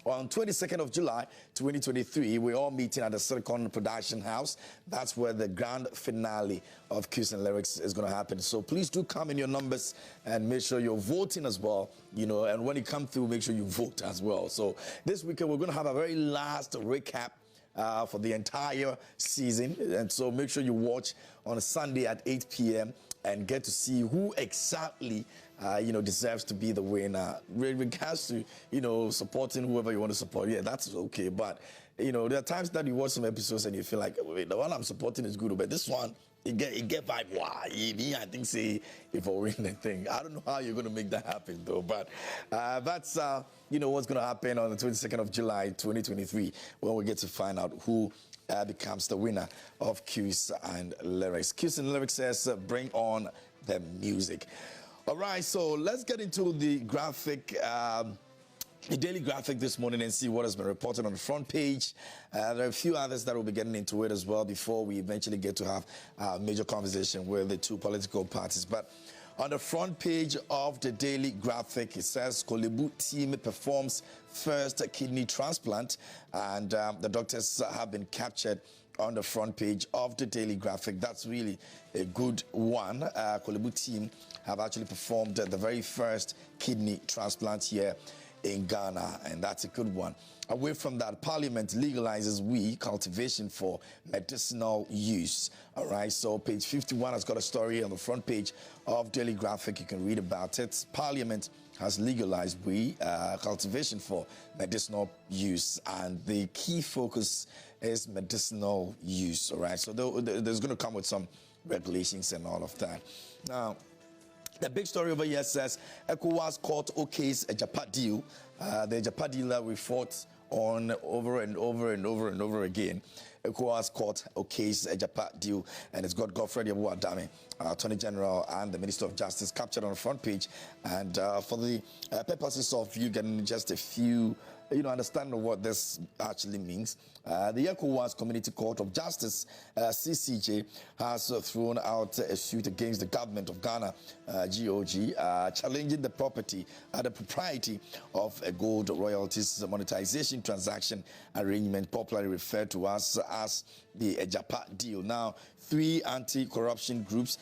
On 22nd of July, 2023, we're all meeting at the Silicon Production House. That's where the grand finale of Cues and Lyrics is going to happen. So please do come in your numbers and make sure you're voting as well. You know, and when you come through, make sure you vote as well. So this weekend, we're going to have a very last recap for the entire season. And so make sure you watch on a Sunday at 8 p.m. and get to see who exactly deserves to be the winner. With regards to, supporting whoever you want to support, yeah, that's okay. But, there are times that you watch some episodes and you feel like, wait, the one I'm supporting is good, but this one, it get vibe. Wow, I think, say, if I win the thing. I don't know how you're going to make that happen, though. But that's, what's going to happen on the 22nd of July, 2023, when we get to find out who becomes the winner of Cues and Lyrics. Cues and Lyrics says, bring on the music. All right, so let's get into the graphic, the daily graphic this morning and see what has been reported on the front page. There are a few others that will be getting into it as well before we eventually get to have a major conversation with the two political parties. But on the front page of the daily graphic, it says Kolebu team performs first kidney transplant, and the doctors have been captured on the front page of the daily graphic. That's really a good one. Kolebu team have actually performed the very first kidney transplant here in Ghana, and that's a good one. Away from that, Parliament legalizes weed cultivation for medicinal use. All right, so page 51 has got a story on the front page of Daily Graphic. You can read about it. Parliament has legalized weed cultivation for medicinal use, and the key focus is medicinal use. All right, so there's going to come with some regulations and all of that. Now, the big story over here says ECOWAS Court okays Agyapa deal. The Agyapa deal that we fought on over and over and over and over again. ECOWAS Court okays Agyapa deal, and it's got Godfrey Adame, Attorney General, and the Minister of Justice captured on the front page. And for the purposes of you getting just a few, understanding what this actually means, the ECOWAS Community Court of Justice, CCJ, has thrown out a suit against the government of Ghana, GOG, challenging the propriety of a gold royalties monetization transaction arrangement, popularly referred to as the Agyapa deal. Now, three anti-corruption groups,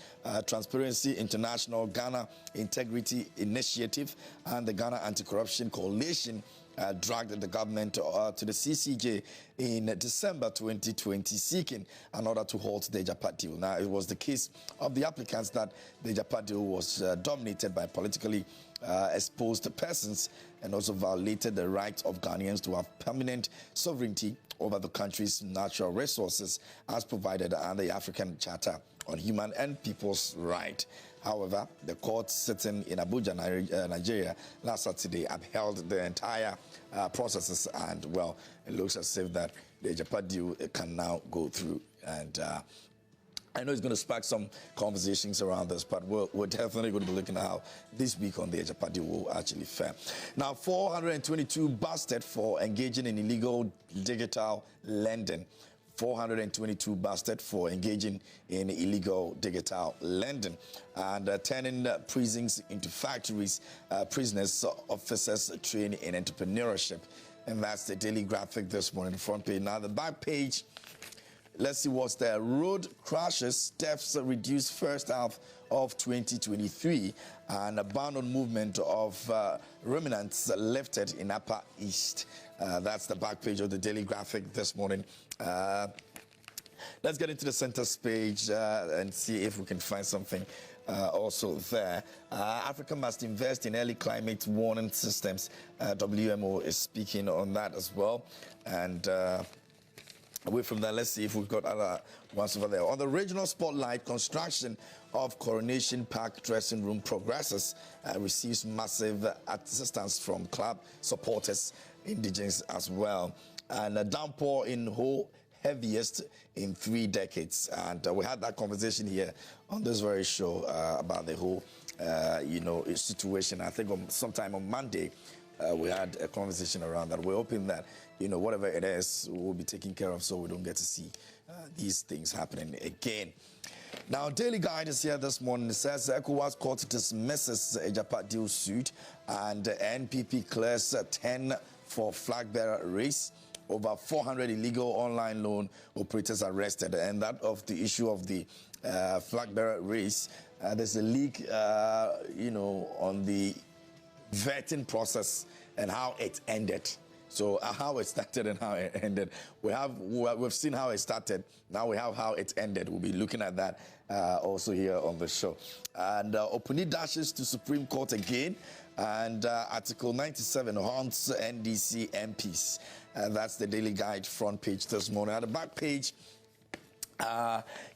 Transparency International, Ghana Integrity Initiative, and the Ghana Anti-Corruption Coalition, dragged the government to the CCJ in December 2020, seeking an order to halt the Agyapa deal. Now, it was the case of the applicants that the Agyapa deal was dominated by politically exposed persons and also violated the right of Ghanaians to have permanent sovereignty over the country's natural resources as provided under the African Charter on Human and People's Rights. However, the court sitting in Abuja, Nigeria, last Saturday upheld the entire processes, and, well, it looks as if that the Agyapa deal can now go through. And I know it's going to spark some conversations around this, but we're definitely going to be looking at how this week on the Agyapa deal will actually fare. Now, 422 busted for engaging in illegal digital lending. 422 busted for engaging in illegal digital lending and turning prisons into factories. Prisoners, officers trained in entrepreneurship. And that's the Daily Graphic this morning, the front page. Now, the back page, let's see what's there. Road crashes, deaths reduced first half of 2023, and abandoned movement of remnants lifted in Upper East. That's the back page of the Daily Graphic this morning. Let's get into the center page and see if we can find something also there. Africa must invest in early climate warning systems. WMO is speaking on that as well. And away from that, let's see if we've got other ones over there. On the regional spotlight, construction of Coronation Park dressing room progresses, receives massive assistance from club supporters, indigenous as well. And a downpour in Ho, heaviest in 3 decades. And we had that conversation here on this very show about the whole, situation. I think sometime on Monday, we had a conversation around that. We're hoping that, whatever it is, we'll be taken care of so we don't get to see these things happening again. Now, Daily Guide is here this morning. It says ECOWAS Court dismisses Agyapa deal suit and NPP clears 10 for flag bearer race. Over 400 illegal online loan operators arrested. And that of the issue of the flag bearer race, there's a leak, on the vetting process and how it ended. So how it started and how it ended. We've seen how it started. Now we have how it ended. We'll be looking at that also here on the show. And Opuni dashes to Supreme Court again. And Article 97 haunts NDC MPs. That's the Daily Guide front page this morning. At the back page,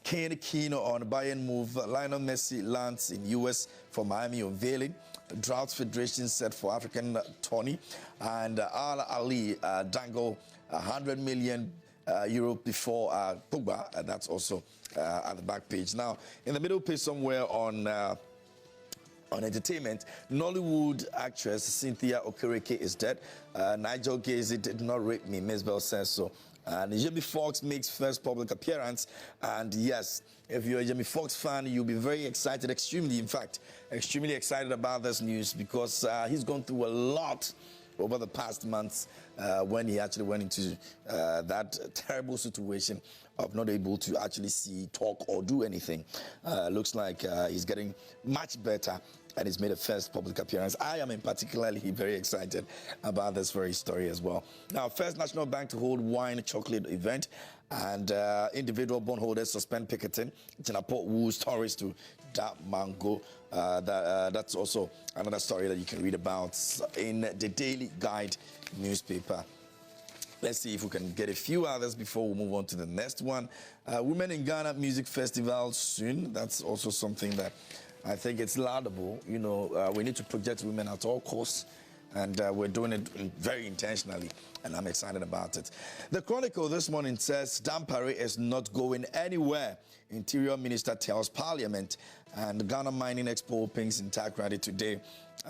Kane Kino on Bayern move. Lionel Messi lands in U.S. for Miami unveiling. Drought Federation set for African tourney. And Al Ali dangle 100 million euro before Pogba. That's also at the back page. Now, in the middle page somewhere on entertainment, Nollywood actress Cynthia Okereke is dead. Nigel Gacy did not rape me, Miss Bell says so. And Jamie Foxx makes first public appearance. And yes, if you're a Jamie Foxx fan, you'll be very excited, extremely excited about this news, because he's gone through a lot over the past months when he actually went into that terrible situation of not able to actually see, talk, or do anything. Looks like he's getting much better, and he's made a first public appearance. I am particularly very excited about this very story as well. Now, First National Bank to hold wine chocolate event, and individual bondholders suspend picketing. Jinaport woos tourists to that mango. That's also another story that you can read about in the Daily Guide newspaper. Let's see if we can get a few others before we move on to the next one. Women in Ghana Music Festival soon. That's also something that I think it's laudable. We need to project women at all costs, and we're doing it very intentionally, and I'm excited about it. The Chronicle this morning says Dampare is not going anywhere. Interior Minister tells Parliament, and Ghana Mining Expo opens in Takoradi today.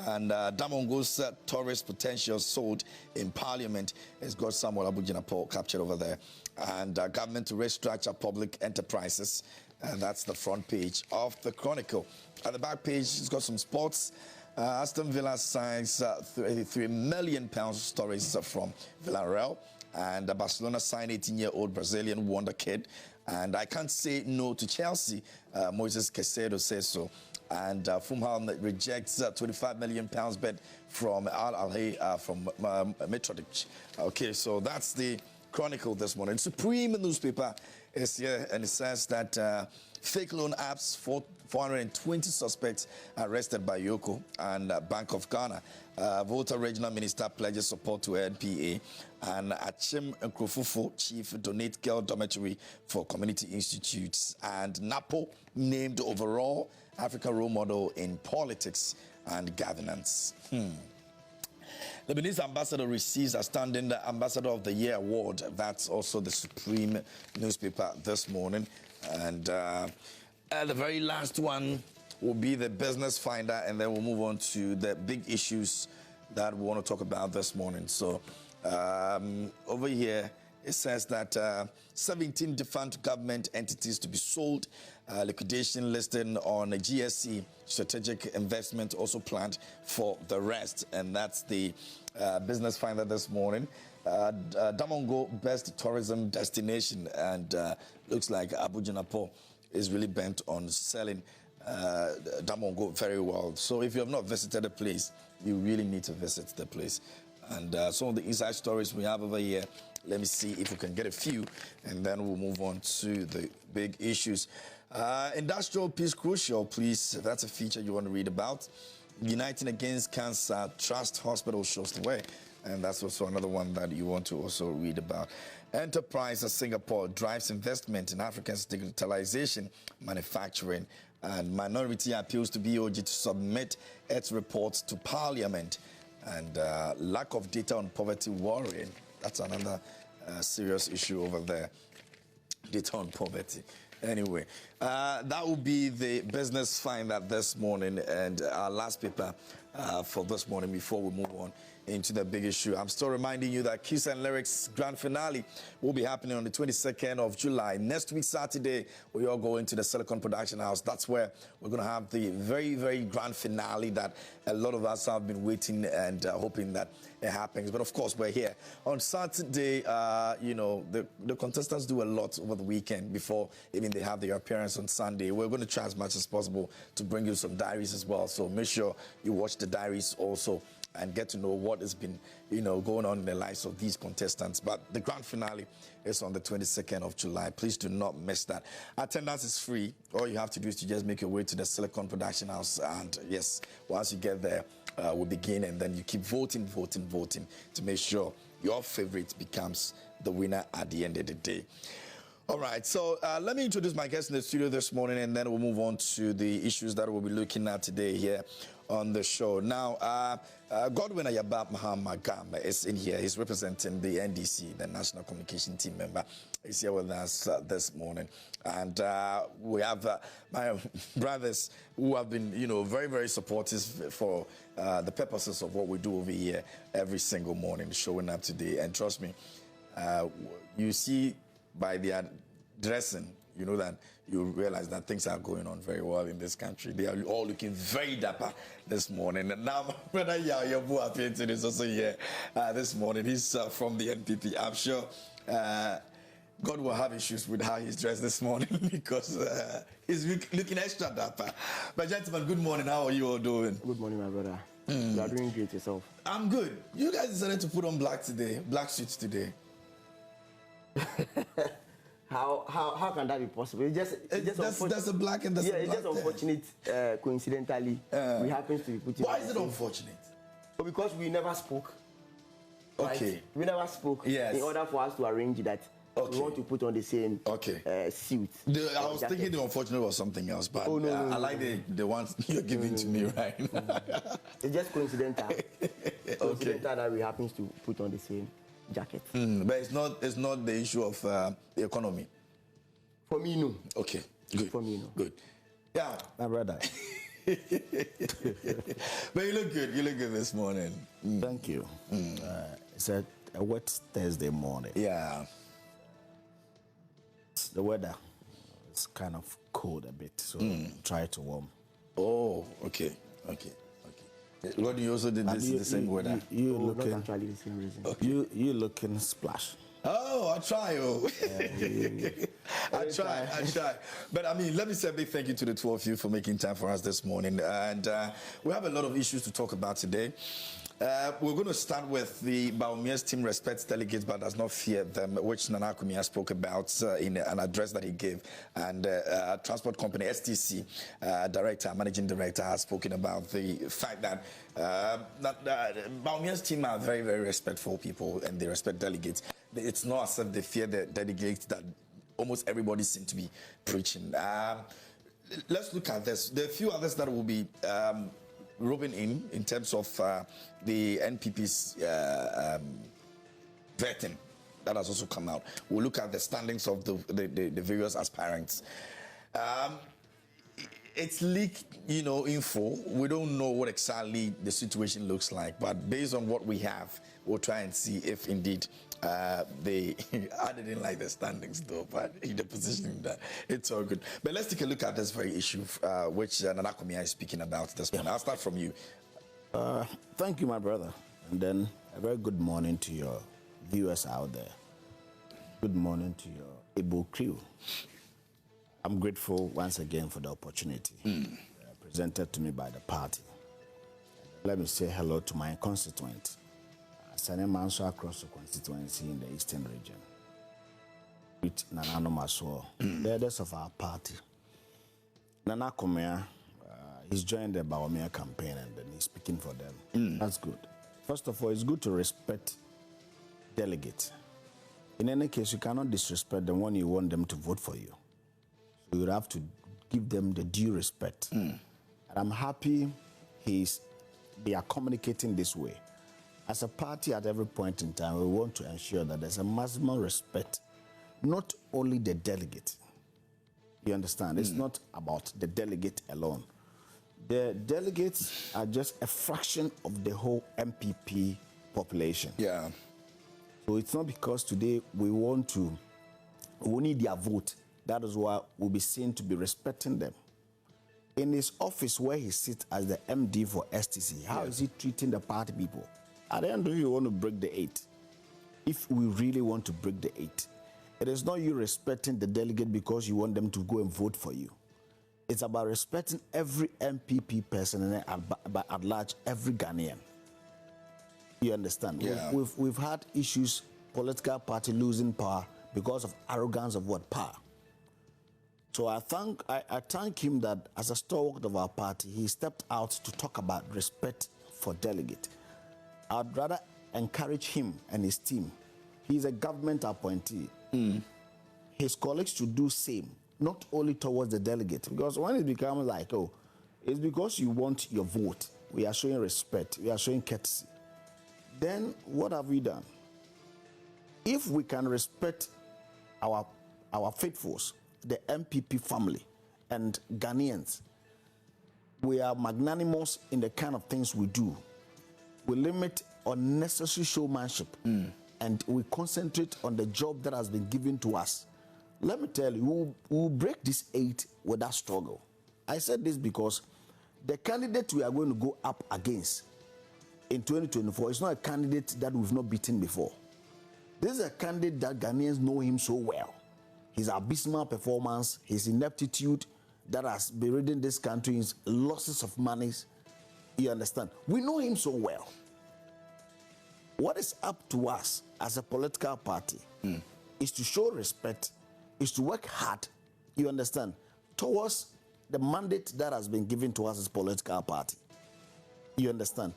And Damongo's tourist potential sold in Parliament has got Samuel Abujinapo captured over there. And government to restructure public enterprises. And that's the front page of the Chronicle. At the back page, it's got some sports. Aston Villa signs £33 million stories from Villarreal. And Barcelona signed 18-year-old Brazilian wonder kid. And I can't say no to Chelsea. Moises Caicedo says so. And Fulham rejects £25 million bet from Al Ahly from Mitrovic. Okay, so that's the Chronicle this morning. Supreme newspaper is here, and it says that fake loan apps, 420 suspects arrested by Yoko and Bank of Ghana. Volta Regional Minister pledges support to NPA. And Achim Nkrofufo, chief, donate girl dormitory for community institutes. And Napo named overall Africa role model in politics and governance. Lebanese ambassador receives a standing Ambassador of the Year award. That's also the Supreme newspaper this morning. And the very last one will be the Business Finder, and then we'll move on to the big issues that we want to talk about this morning. So over here, it says that 17 defunct government entities to be sold, liquidation listed on a GSC, strategic investment also planned for the rest. And that's the Business Finder this morning. Damongo, best tourism destination, and looks like Abujinapo is really bent on selling Damongo very well. So if you have not visited the place, you really need to visit the place. And some of the inside stories we have over here, let me see if we can get a few, and then we'll move on to the big issues. Industrial peace crucial, please. If that's a feature you want to read about. Uniting Against Cancer Trust Hospital shows the way. And that's also another one that you want to also read about. Enterprise of Singapore drives investment in Africa's digitalization, manufacturing, and minority appeals to BOG to submit its reports to Parliament. And lack of data on poverty worrying. That's another serious issue over there. Data on poverty. Anyway, That will be the business finder this morning and our last paper for this morning before we move on into the big issue. I'm still reminding you that Kiss and Lyrics grand finale will be happening on the 22nd of July. Next week, Saturday, we all go into the Silicon Production House. That's where we're going to have the very, very grand finale that a lot of us have been waiting and hoping that it happens. But of course, we're here. On Saturday, you know, the contestants do a lot over the weekend before even they have their appearance on Sunday. We're going to try as much as possible to bring you some diaries as well. So make sure you watch the diaries also and get to know what has been, you know, going on in the lives of these contestants. But the grand finale is on the 22nd of July. Please do not miss that. Attendance is free. All you have to do is to just make your way to the Silicon Production House. And yes, once you get there, we'll begin, and then you keep voting to make sure your favorite becomes the winner at the end of the day. All right, so let me introduce my guest in the studio this morning, and then we'll move on to the issues that we'll be looking at today here on the show. Now, Godwin Agyapa is in here. He's representing the NDC, the National Communication Team member. He's here with us this morning. And we have my brothers who have been, you know, very, very supportive for the purposes of what we do over here every single morning, showing up today. And trust me, you see by their dressing, you know that you realize that things are going on very well in this country. They are all looking very dapper this morning. And now my brother Yabu Apientin is also here this morning. He's from the NPP. I'm sure God will have issues with how he's dressed this morning because he's looking extra dapper. But gentlemen, good morning. How are you all doing? Good morning, my brother. You are doing great yourself. I'm good. You guys decided to put on black today, black suits today. How can that be possible? That's a black and that's a black. Yeah, it's just unfortunate. Coincidentally, we happen to be putting. Why is it unfortunate? Because we never spoke. Okay. Right? We never spoke. Yes. In order for us to arrange that, we want to put on the same suit. I was thinking the unfortunate was something else, but no, I like the ones you're giving to me right now. It's just coincidental. Coincidental that we happen to put on the same jacket. But it's not the issue of the economy. For me, no. Okay, good. For me, no. Good. Yeah, my brother. But you look good. You look good this morning. Thank you. It's a wet Thursday morning. Yeah. The weather is kind of cold a bit, so try to warm. Oh, okay. What you also did this the same weather? You looking not actually the same reason. Okay. You looking splash. Oh, I try. I try. But I mean, let me say a big thank you to the two of you for making time for us this morning. And we have a lot of issues to talk about today. We're going to start with the Bawumia's team respects delegates but does not fear them, which Nana Akumia spoke about in an address that he gave. And transport company STC managing director has spoken about the fact that Bawumia's team are very, very respectful people and they respect delegates. It's not as if they fear the delegates that almost everybody seems to be preaching. Let's look at this. There are a few others that will be rubbing in terms of the NPP's vetting that has also come out. We'll look at the standings of the various aspirants. It's leaked, info. We don't know what exactly the situation looks like, but based on what we have, we'll try and see if indeed I didn't like the standings though, but in the positioning that it's all good. But let's take a look at this very issue which Nana Akumia is speaking about this morning. I'll start from you. Thank you, my brother. And then a very good morning to your viewers out there. Good morning to your able crew. I'm grateful once again for the opportunity presented to me by the party. Let me say hello to my constituent. Sanemanso across the constituency in the eastern region. With Nanano Maswo, the leaders of our party. Nana Akumia, he's joined the Bawumia campaign and then he's speaking for them. That's good. First of all, it's good to respect delegates. In any case, you cannot disrespect them when you want them to vote for you. So you have to give them the due respect. And I'm happy they are communicating this way. As a party, at every point in time, we want to ensure that there's a maximum respect, not only the delegate, You understand? It's not about the delegate alone. The delegates are just a fraction of the whole MPP population. Yeah. So it's not because today we need their vote. That is why we'll be seen to be respecting them. In his office where he sits as the MD for STC, how is he treating the party people? At the end of it, you want to break the 8. If we really want to break the 8, it is not you respecting the delegate because you want them to go and vote for you. It's about respecting every MPP person and at large, every Ghanaian. You understand? Yeah. We've had issues, political party losing power because of arrogance of what? Power. So I thank him that as a stalwart of our party, he stepped out to talk about respect for delegate. I'd rather encourage him and his team. He's a government appointee. His colleagues should do same, not only towards the delegate. Because when it becomes like, oh, it's because you want your vote. We are showing respect. We are showing courtesy. Then what have we done? If we can respect our faithfuls, the MPP family and Ghanaians, we are magnanimous in the kind of things we do. We limit unnecessary showmanship and we concentrate on the job that has been given to us. Let me tell you, we'll break this 8 without struggle. I said this because the candidate we are going to go up against in 2024 is not a candidate that we've not beaten before. This is a candidate that Ghanaians know him so well. His abysmal performance, his ineptitude that has been this country, his losses of monies. You understand? We know him so well. What is up to us as a political party is to show respect, is to work hard, you understand, towards the mandate that has been given to us as a political party. You understand?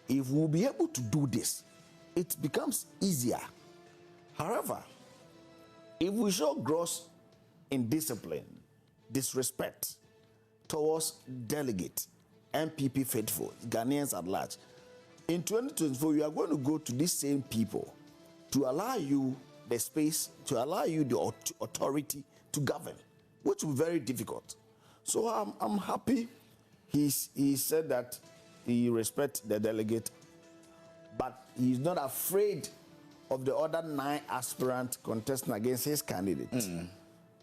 If we'll be able to do this, it becomes easier. However, if we show gross indiscipline, disrespect towards delegate, MPP faithful, Ghanaians at large, in 2024, you are going to go to these same people to allow you the space, to allow you the authority to govern, which will be very difficult. So I'm happy he said that he respects the delegate, but he's not afraid of the other 9 aspirants contesting against his candidate.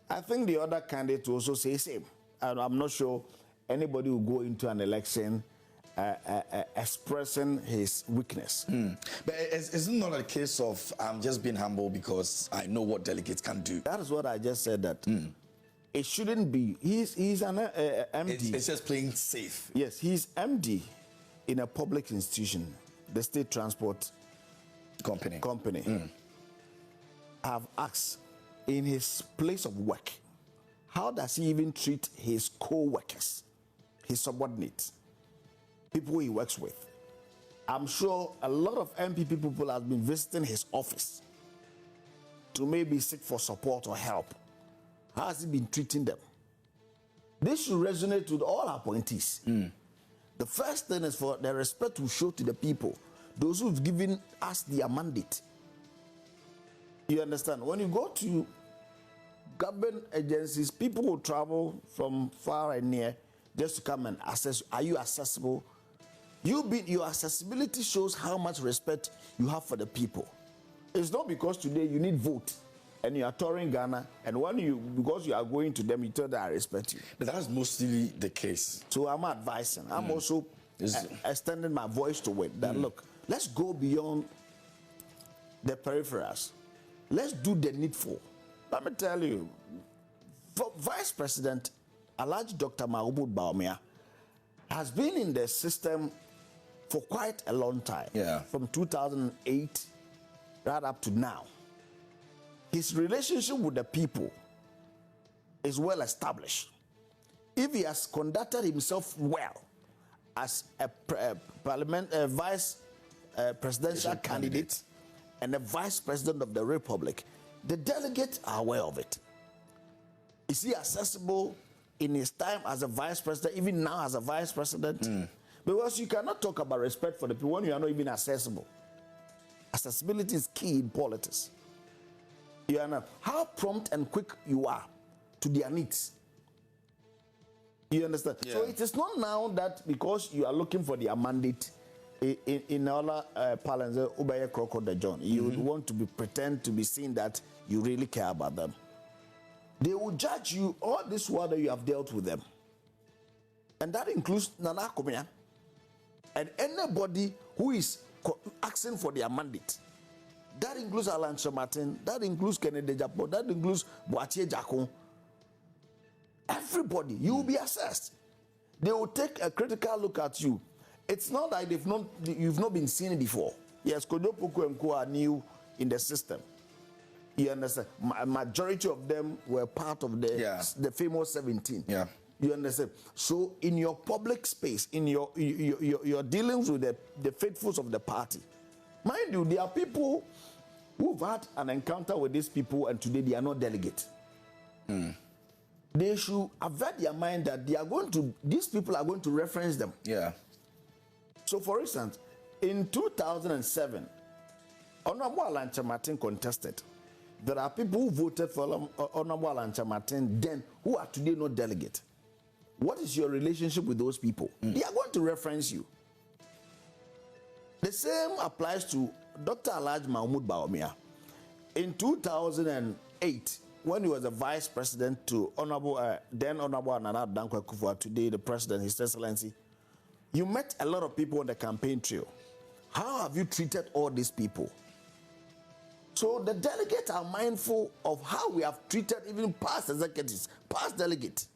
I think the other candidate will also say the same. And I'm not sure anybody will go into an election expressing his weakness. But it's not a case of I'm just being humble because I know what delegates can do. That is what I just said, that it shouldn't be. He's an MD. It's just playing safe. Yes, he's MD in a public institution, the State Transport Company. I've asked, in his place of work, how does he even treat his co-workers, his subordinates, people he works with? I'm sure a lot of MPP people have been visiting his office to maybe seek for support or help. How has he been treating them? This should resonate with all appointees. The first thing is for the respect we show to the people, those who've given us their mandate. You understand? When you go to government agencies, people will travel from far and near just to come and assess. Are you accessible? Your accessibility shows how much respect you have for the people. It's not because today you need vote and you are touring Ghana, and because you are going to them, you tell them I respect you. But that's mostly the case. So I'm advising. I'm also extending my voice to it that look, let's go beyond the peripherals. Let's do the needful. Let me tell you, Vice President Alhaji Dr. Mahmoud Bawumia has been in the system for quite a long time. From 2008 right up to now. His relationship with the people is well established. If he has conducted himself well as a vice presidential candidate and a vice president of the republic, the delegates are aware of it. Is he accessible in his time as a vice president, even now as a vice president? Because you cannot talk about respect for the people when you are not even accessible. Accessibility is key in politics. You know how prompt and quick you are to their needs. You understand? Yeah. So it is not now that because you are looking for their mandate in all parlance, Ubaya Kroko de John, you would want to pretend to be seen that you really care about them. They will judge you all this while that you have dealt with them. And that includes Nana Komia and anybody who is asking for their mandate. That includes Alan Martin, that includes Kennedy Japo, that includes Boatie Jacon. Everybody, you will be assessed. They will take a critical look at you. It's not like you've not been seen before. Yes, Kodopoku and Ko are new in the system. You understand? Majority of them were part of the famous 17. Yeah. You understand? So in your public space, in your dealings with the faithfuls of the party, mind you, there are people who've had an encounter with these people and today they are not delegates. They should avert their mind that these people are going to reference them. Yeah. So for instance, in 2007, Honorable Alancha Martin contested. There are people who voted for Honorable Alancha Martin then who are today not delegate. What is your relationship with those people? They are going to reference you. The same applies to Dr. Alhaji Mahmoud Bawumia. In 2008, when he was the vice president to then Honorable Nana Dankwa Akufo-Addo, today the president, His Excellency, you met a lot of people on the campaign trail. How have you treated all these people? So the delegates are mindful of how we have treated even past executives, past delegates.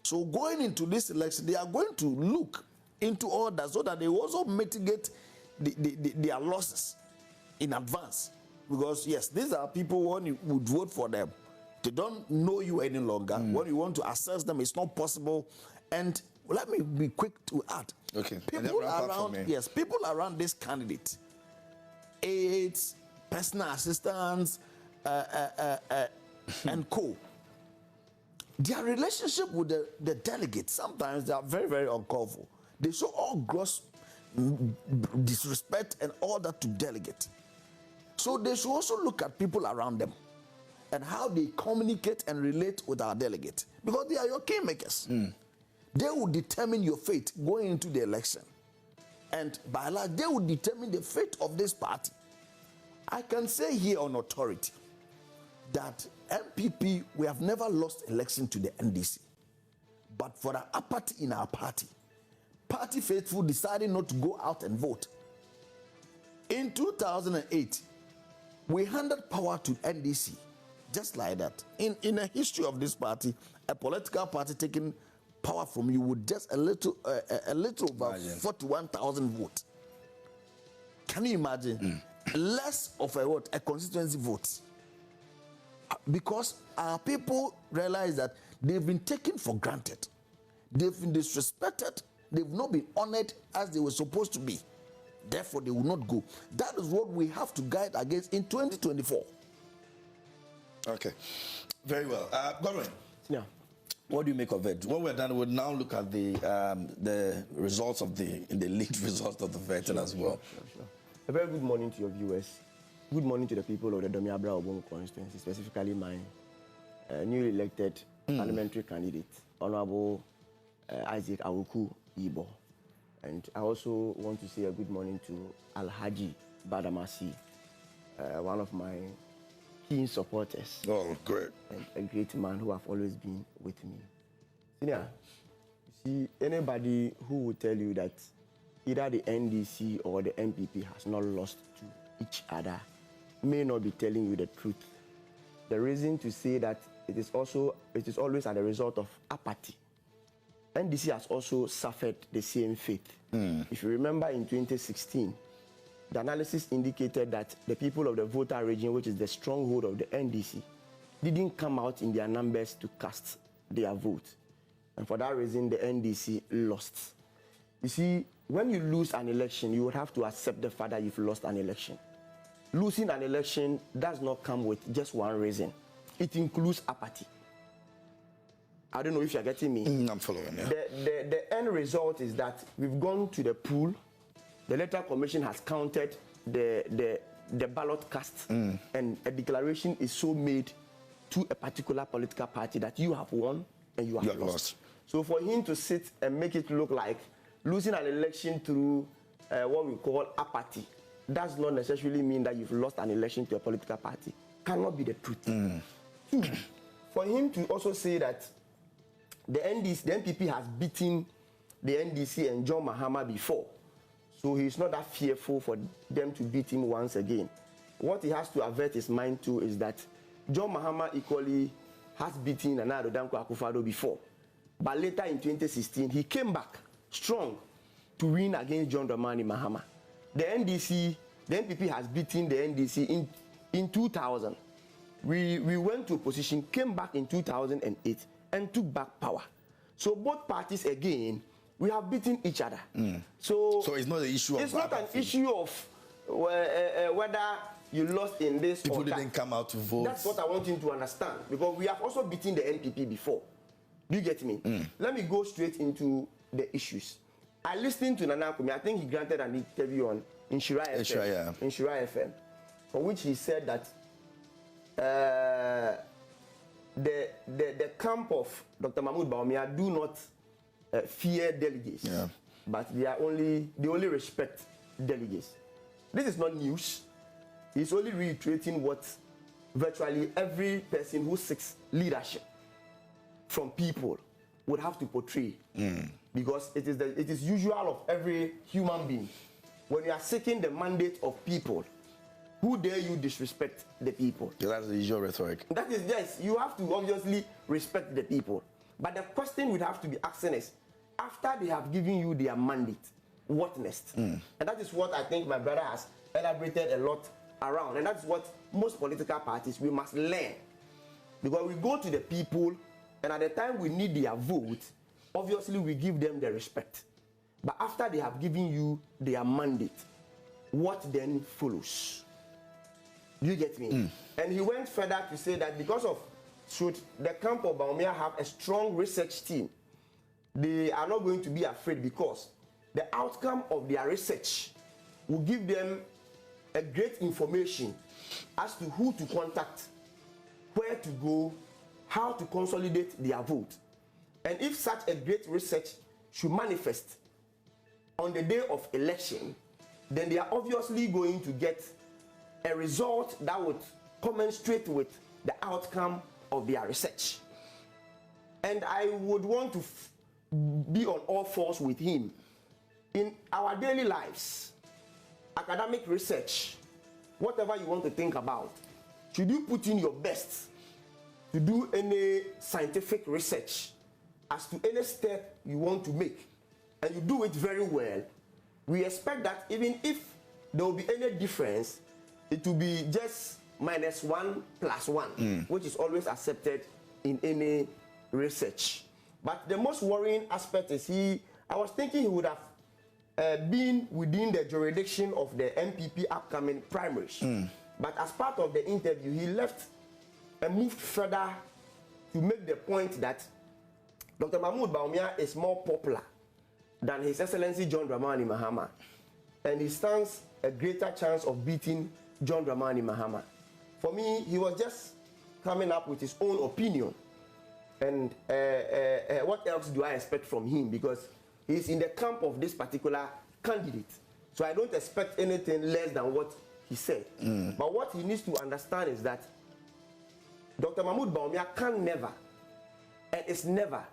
So going into this election, they are going to look into all that so that they also mitigate their losses in advance. Because yes, these are people when you would vote for them, they don't know you any longer. When you want to assess them, it's not possible. And let me be quick to add. Okay. People around this candidate, aides, personal assistants, and co. Their relationship with the delegates, sometimes they are very, very uncalled for. They show all gross disrespect and all that to delegate. So they should also look at people around them and how they communicate and relate with our delegates, because they are your kingmakers. They will determine your fate going into the election. And by and large, they will determine the fate of this party. I can say here on authority that MPP, we have never lost election to the NDC. But for the apathy in our party faithful decided not to go out and vote. In 2008, we handed power to NDC, just like that. In the history of this party, a political party taking power from you with just a little over 41,000 votes. Can you imagine? Less of a constituency vote. Because our people realize that they've been taken for granted. They've been disrespected. They've not been honored as they were supposed to be. Therefore, they will not go. That is what we have to guide against in 2024. Okay. Very well. Godwin. Yeah. What do you make of it? When we're done, we'll now look at the results of the leaked results of the voting as well. Sure. A very good morning to your viewers. Good morning to the people of the Domiabra Obon constituency, specifically my newly elected parliamentary candidate, Honorable Isaac Awuku Ibo. And I also want to say a good morning to Alhaji Badamasi, one of my keen supporters. Oh, great. And a great man who have always been with me. Senior, you see, anybody who will tell you that either the NDC or the MPP has not lost to each other may not be telling you the truth. The reason to say that it is always as a result of apathy. NDC has also suffered the same fate. If you remember in 2016, the analysis indicated that the people of the voter region, which is the stronghold of the NDC, didn't come out in their numbers to cast their vote. And for that reason, the NDC lost. You see, when you lose an election, you would have to accept the fact that you've lost an election. Losing an election does not come with just one reason. It includes apathy. I don't know if you're getting me. I'm following, yeah. The end result is that we've gone to the pool. The Electoral Commission has counted the ballot cast, and a declaration is so made to a particular political party that you have won and you have lost. So for him to sit and make it look like losing an election through what we call apathy does not necessarily mean that you've lost an election to a political party. Cannot be the truth. Two, for him to also say that the NPP has beaten the NDC and John Mahama before, so he's not that fearful for them to beat him once again. What he has to avert his mind to is that John Mahama equally has beaten Nana Addo Dankwa Akufo-Addo before, but later in 2016 he came back strong to win against John Dramani Mahama. The NPP has beaten the NDC in 2000. We went to opposition, came back in 2008 and took back power. So both parties again, we have beaten each other. So it's not an issue of it's not an issue of whether you lost in this people or that. Didn't come out to vote. That's what I want him to understand, because we have also beaten the NPP before. Do you get me? Let me go straight into the issues. I listened to Nana Akumi. I think he granted an interview on Inshira FM. Inshira FM, for which he said that the camp of Dr. Mahmoud Bawumia do not fear delegates, but they only respect delegates. This is not news. He's only reiterating what virtually every person who seeks leadership from people would have to portray, because it is usual of every human being. When you are seeking the mandate of people, who dare you disrespect the people? Yeah, that's the usual rhetoric. That is, yes, you have to obviously respect the people. But the question would have to be asking is, after they have given you their mandate, what next? And that is what I think my brother has elaborated a lot around. And that's what most political parties, we must learn. Because we go to the people, and at the time we need their vote, obviously we give them the respect. But after they have given you their mandate, what then follows? You get me? And he went further to say that because of, should the camp of Bawumia have a strong research team, they are not going to be afraid, because the outcome of their research will give them a great information as to who to contact, where to go, how to consolidate their vote. And if such a great research should manifest on the day of election, then they are obviously going to get a result that would commensurate with the outcome of their research. And I would want to be on all fours with him. In our daily lives, academic research, whatever you want to think about, should you put in your best to do any scientific research as to any step you want to make, and you do it very well, we expect that even if there will be any difference, it will be just -1 + 1, which is always accepted in any research. But the most worrying aspect is I was thinking he would have been within the jurisdiction of the MPP upcoming primaries. But as part of the interview, he left and moved further to make the point that Dr. Mahmoud Bawumia is more popular than His Excellency John Dramani Mahama, and he stands a greater chance of beating John Dramani Mahama. For me, he was just coming up with his own opinion. And what else do I expect from him? Because he's in the camp of this particular candidate. So I don't expect anything less than what he said. But what he needs to understand is that Dr. Mahmoud Bawumia can never and is never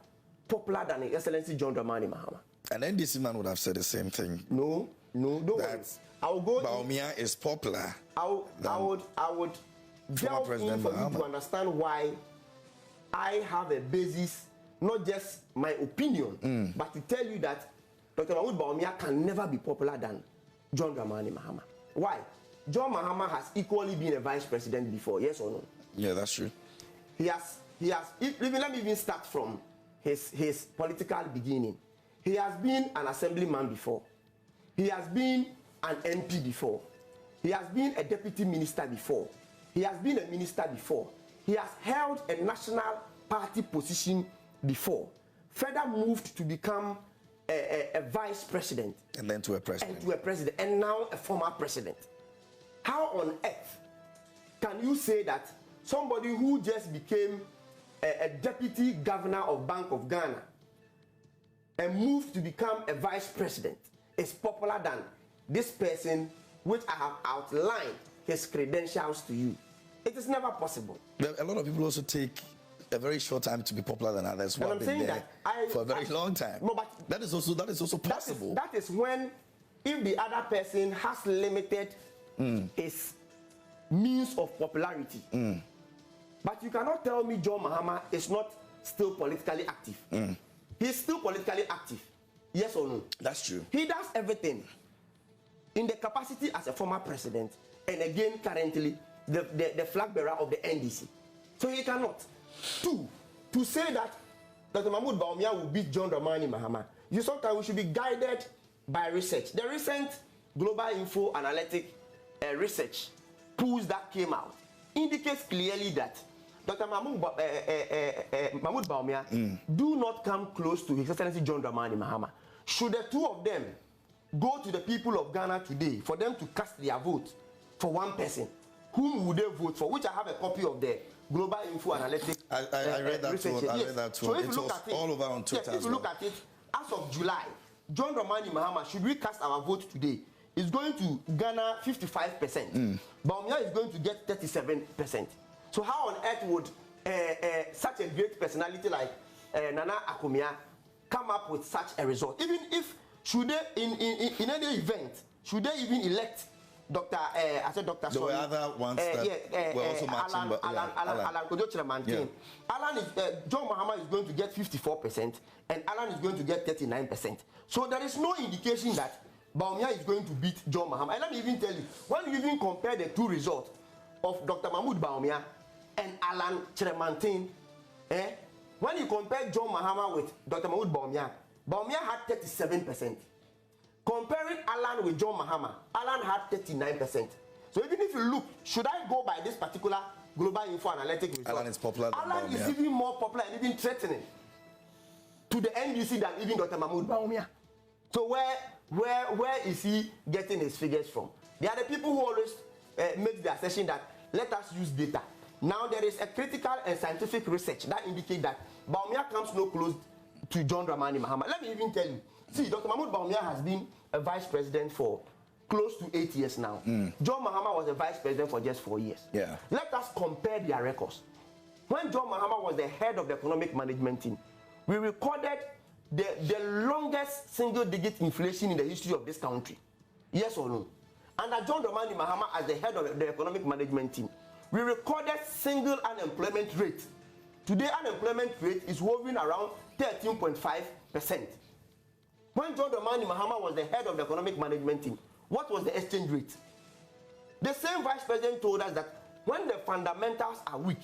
popular than His Excellency John Dramani Mahama. And NDC man would have said the same thing. No, don't worry. I'll go. Bawumia is popular. I would delve in for you to understand why I have a basis, not just my opinion, but to tell you that Dr. Mahmoud Bawumia can never be popular than John Dramani Mahama. Why? John Mahama has equally been a vice president before, yes or no? Yeah, that's true. He has. Let me even start from his political beginning. He has been an assemblyman before. He has been an MP before. He has been a deputy minister before. He has been a minister before. He has held a national party position before. Further moved to become a vice president. And then to a president. And now a former president. How on earth can you say that somebody who just became a deputy governor of Bank of Ghana and moved to become a vice president is popular than this person, which I have outlined his credentials to you. It is never possible. A lot of people also take a very short time to be popular than others who have been there for a very long time. No, but that is also possible. That is when, if the other person has limited his means of popularity. But you cannot tell me John Mahama is not still politically active. He's still politically active. Yes or no? That's true. He does everything in the capacity as a former president, and again currently the flag bearer of the NDC. So he cannot. Two, to say that Dr. Mahmoud Bawumia will beat John Dramani Mahama, you sometimes we should be guided by research. The recent Global Info Analytic research polls that came out indicates clearly that Dr. Mahmoud Bawumia do not come close to His Excellency John Dramani Mahama. Should the two of them go to the people of Ghana today for them to cast their vote for one person, whom would they vote for? Which I have a copy of the Global Info Analytic. I read that too. I read that too. So if it you look was at it, all over on Twitter. if you look at it, as of July, John Dramani Mahama, should we cast our vote today, is going to Ghana 55%. Bawumia is going to get 37%. So how on earth would such a great personality like Nana Akomia come up with such a result? Even if, should they, in any event, should they even elect Dr. I said Dr. There were other ones that were also matching, but Alan Kojo-Chiramantin. Alan is, John Mahama is going to get 54%, and Alan is going to get 39%. So there is no indication that Bawumia is going to beat John Mahama. And let me even tell you, when you even compare the two results of Dr. Mahmoud Bawumia and Alan Chiramantin, when you compare John Mahama with Dr. Mahmoud Bawumia, Bawumia had 37%. Comparing Alan with John Mahama, Alan had 39%. So even if you look, should I go by this particular Global Info Analytic result? Alan is popular than Alan Bawumia. is even more popular and even threatening to the NDC than even Dr. Mahmoud Bawumia. So where is he getting his figures from? They are the people who always make the assertion that let us use data. Now there is a critical and scientific research that indicates that Bawumia comes no close to John Dramani Mahama. Let me even tell you. See, Dr. Mahmoud Bawumia has been a vice president for close to 8 years now. John Mahama was a vice president for just 4 years. Yeah. Let us compare their records. When John Mahama was the head of the economic management team, we recorded the longest single-digit inflation in the history of this country. Yes or no? Under John Dramani Mahama as the head of the economic management team, we recorded single unemployment rate. Today, unemployment rate is hovering around 13.5%. When John Dramani Mahama was the head of the economic management team, what was the exchange rate? The same vice president told us that when the fundamentals are weak,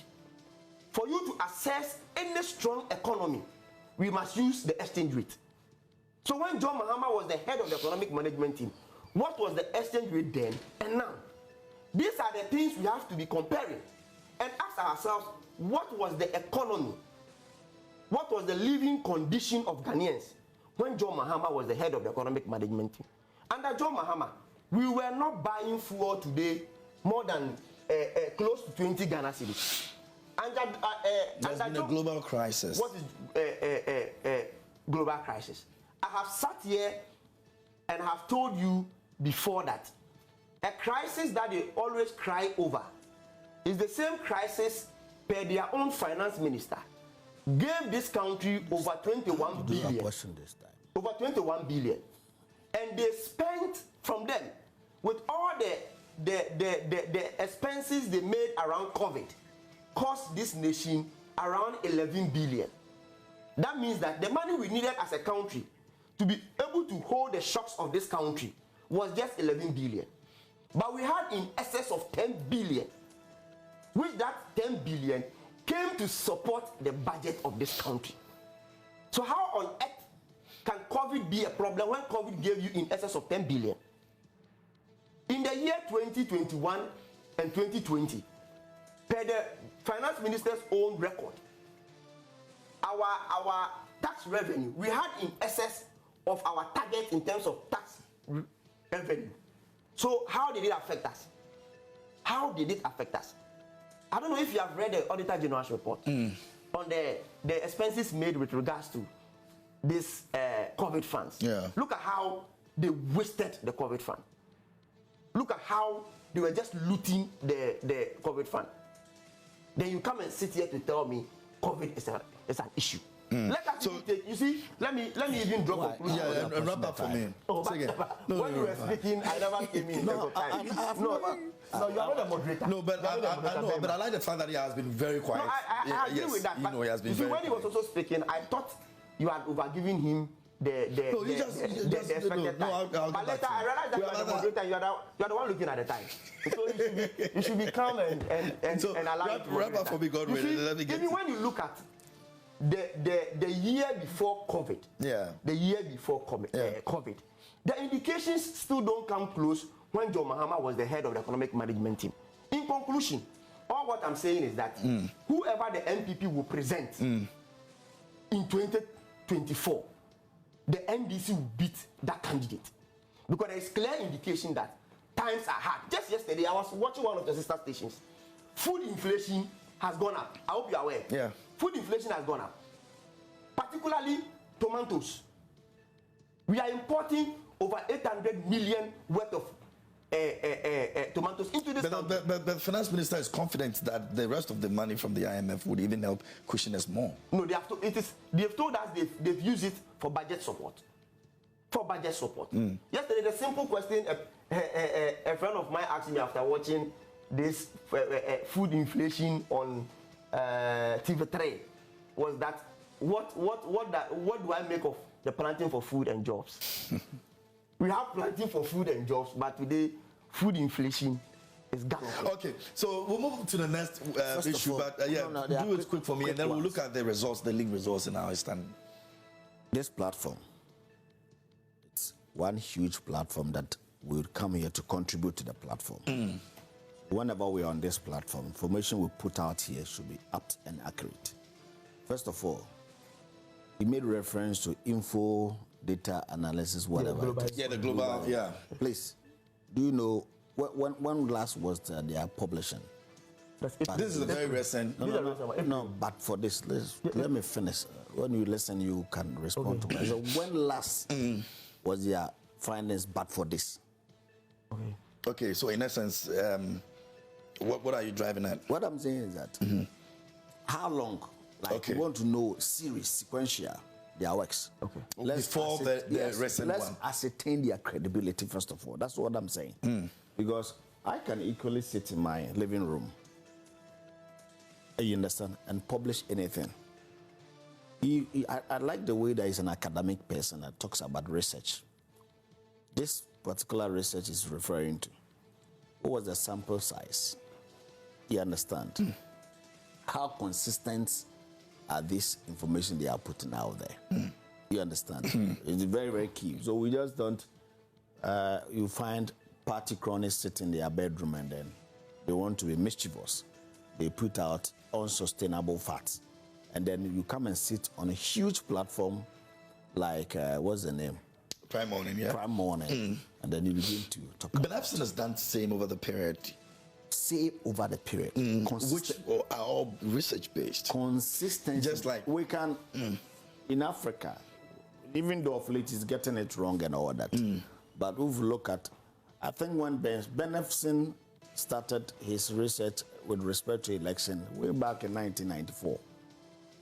for you to assess any strong economy, we must use the exchange rate. So when John Mahama was the head of the economic management team, what was the exchange rate then and now? These are the things we have to be comparing and ask ourselves, what was the economy? What was the living condition of Ghanaians when John Mahama was the head of the economic management team? Under John Mahama, we were not buying fuel today more than close to 20 Ghana cedis. There's been a global crisis. What is global crisis? I have sat here and have told you before that a crisis that they always cry over is the same crisis per their own finance minister gave this country over 21 billion. Over 21 billion. And they spent from them with all the expenses they made around COVID, cost this nation around 11 billion. That means that the money we needed as a country to be able to hold the shocks of this country was just 11 billion. But we had in excess of 10 billion, which that 10 billion came to support the budget of this country. So how on earth can COVID be a problem when COVID gave you in excess of 10 billion? In the year 2021 and 2020, per the finance minister's own record, our tax revenue, we had in excess of our target in terms of tax revenue. So how did it affect us? How did it affect us? I don't know if you have read the Auditor General's report on the expenses made with regards to this COVID funds. Yeah. Look at how they wasted the COVID fund. Look at how they were just looting the COVID fund. Then you come and sit here to tell me COVID is an issue. Let us take. You see, let me even drop a conclusion. Yeah, and wrap up for me. When you were speaking, I never came in. No, you are not a moderator. No, but I like the fact that he has been very quiet. No, I agree with that. You know, he has been very quiet. When he was also speaking, I thought you had overgiven him the expected time. But later I realized that you are the moderator, you are the one looking at the time. So you should be calm and allow wrap up for me, God willing. Let me get even when you look at the year before COVID, the year before COVID, the indications still don't come close when John Mahama was the head of the economic management team. In conclusion, all what I'm saying is that whoever the MPP will present in 2024, the NDC will beat that candidate. Because there is clear indication that times are hard. Just yesterday, I was watching one of the sister stations. Food inflation has gone up. I hope you are aware. Yeah. Food inflation has gone up. Particularly tomatoes. We are importing over 800 million worth of tomatoes into this country. But the finance minister is confident that the rest of the money from the IMF would even help cushion us more. No, they have told us they've used it for budget support. For budget support. Yesterday, the simple question a friend of mine asked me after watching this food inflation on TV3 was that what do I make of the planting for food and jobs? We have planting for food and jobs, but today food inflation is gone. Okay, so we'll move to the next issue, all, but do it quick for me, and then we'll look at the results, the league results, and how it's standing. This platform, it's one huge platform that will come here to contribute to the platform. Whenever we're on this platform, information we put out here should be apt and accurate. First of all, he made reference to info, data analysis, whatever. The global. Please, do you know when last was they are publishing? This is a very recent. No, but for this, let me finish. When you listen, you can respond to it. So when last was their findings but for this? Okay, so in essence, what are you driving at? What I'm saying is that how long, like you want to know series, sequential, their works. Okay. Before the recent let's one. ascertain their credibility first of all. That's what I'm saying. Because I can equally sit in my living room, you understand, and publish anything. I like the way there is an academic person that talks about research. This particular research is referring to what was the sample size? You understand? How consistent are this information they are putting out there? You understand? It's very, very key. So we just don't, you find party cronies sitting in their bedroom and then they want to be mischievous. They put out unsustainable facts. And then you come and sit on a huge platform like, what's the name? Prime Morning, yeah. Prime Morning. And then you begin to talk about But I've seen us done the same over the period. Say over the period. Which are all research-based. Consistent. Just like... We can, in Africa, even though of late is getting it wrong and all that, but we've looked at, I think when Benefsin started his research with respect to election way back in 1994,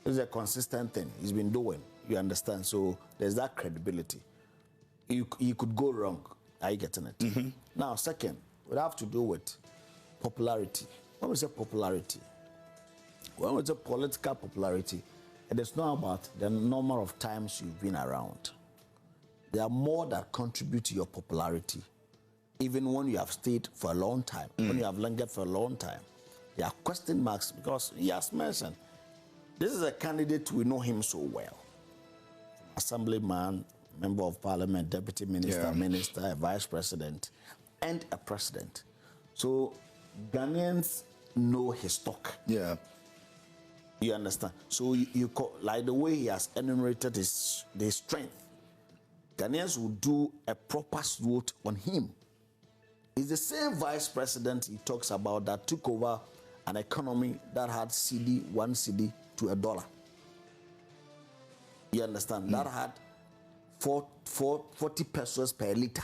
it's a consistent thing he's been doing, you understand? So there's that credibility. You could go wrong. Are you getting it? Now, second, we have to do with popularity. When we say popularity, when we say political popularity, it is not about the number of times you've been around. There are more that contribute to your popularity, even when you have stayed for a long time, when you have lingered for a long time. There are question marks because he has mentioned, this is a candidate, we know him so well. Assemblyman, member of parliament, deputy minister, minister, a vice president, and a president. So Ghanaians know his talk. Yeah. You understand? So you like the way he has enumerated his strength, Ghanaians will do a proper SWOT on him. It's the same vice president he talks about that took over an economy that had one cedi to $1. You understand? That had 40 pesos per liter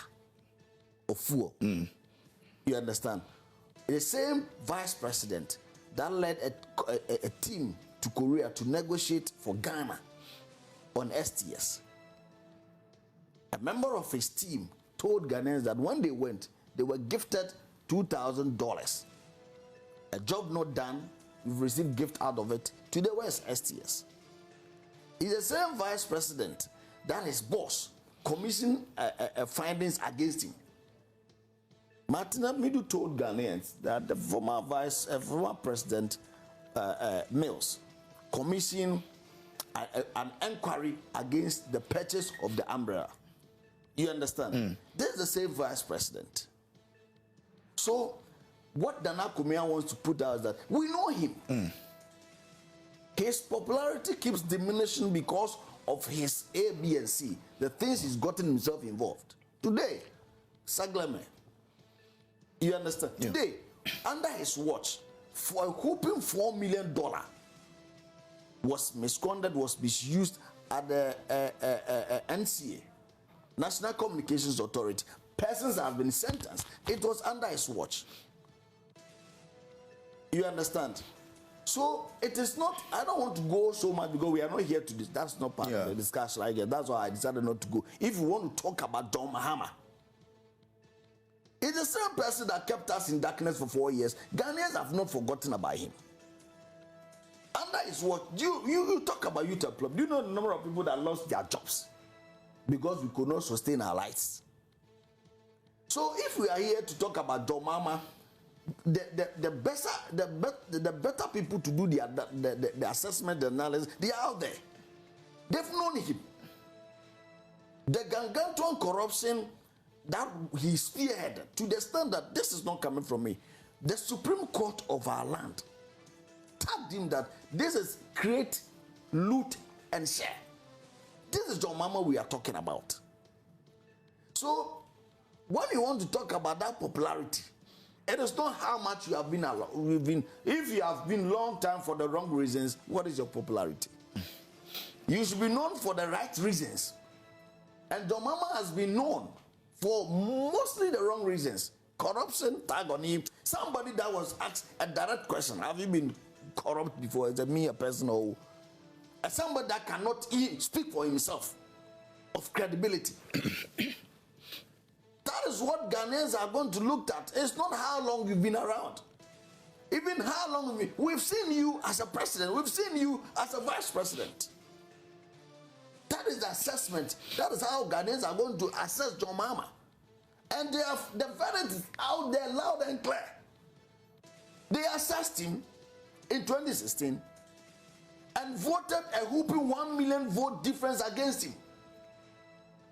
of fuel. You understand? The same vice president that led a team to Korea to negotiate for Ghana on STS. A member of his team told Ghanaians that when they went, they were gifted $2,000. A job not done, you've received gift out of it. Today, where's STS? It's the same vice president that his boss commissioned findings against him. Martin Amidu told Ghanaians that the former president Mills commissioned an inquiry against the purchase of the umbrella. You understand? This is the same vice president. So, what Nana Kumia wants to put out is that we know him. His popularity keeps diminishing because of his A, B, and C, the things he's gotten himself involved. Today, Sagleme, you understand? Yeah. Today, under his watch, for a whopping $4 million was misconduct, was misused at the NCA, National Communications Authority. Persons have been sentenced. It was under his watch. You understand? So it is not, I don't want to go so much because we are not here to this. That's not part of the discussion. That's why I decided not to go. If you want to talk about John Mahama, it's the same person that kept us in darkness for 4 years. Ghanaians have not forgotten about him. Under his watch, you talk about youth employment. Do you know the number of people that lost their jobs because we could not sustain our lives? So if we are here to talk about John Mahama, the better people to do the assessment, the analysis, they are out there. They've known him. The gargantuan corruption that he spearheaded, to the extent that this is not coming from me. The Supreme Court of our land tagged him that this is create, loot, and share. This is John Mahama we are talking about. So, when you want to talk about that popularity, it is not how much you have been if you have been long time for the wrong reasons, what is your popularity? You should be known for the right reasons. And John Mahama has been known for mostly the wrong reasons. Corruption, tag on him. Somebody that was asked a direct question, have you been corrupt before? Is it me, a person, or somebody that cannot speak for himself, of credibility? That is what Ghanaians are going to look at. It's not how long you've been around. Even how long we've seen you as a president. We've seen you as a vice president. That is the assessment. That is how Ghanaians are going to assess John Mahama. And the verdict is out there loud and clear. They assessed him in 2016 and voted a whooping 1 million vote difference against him.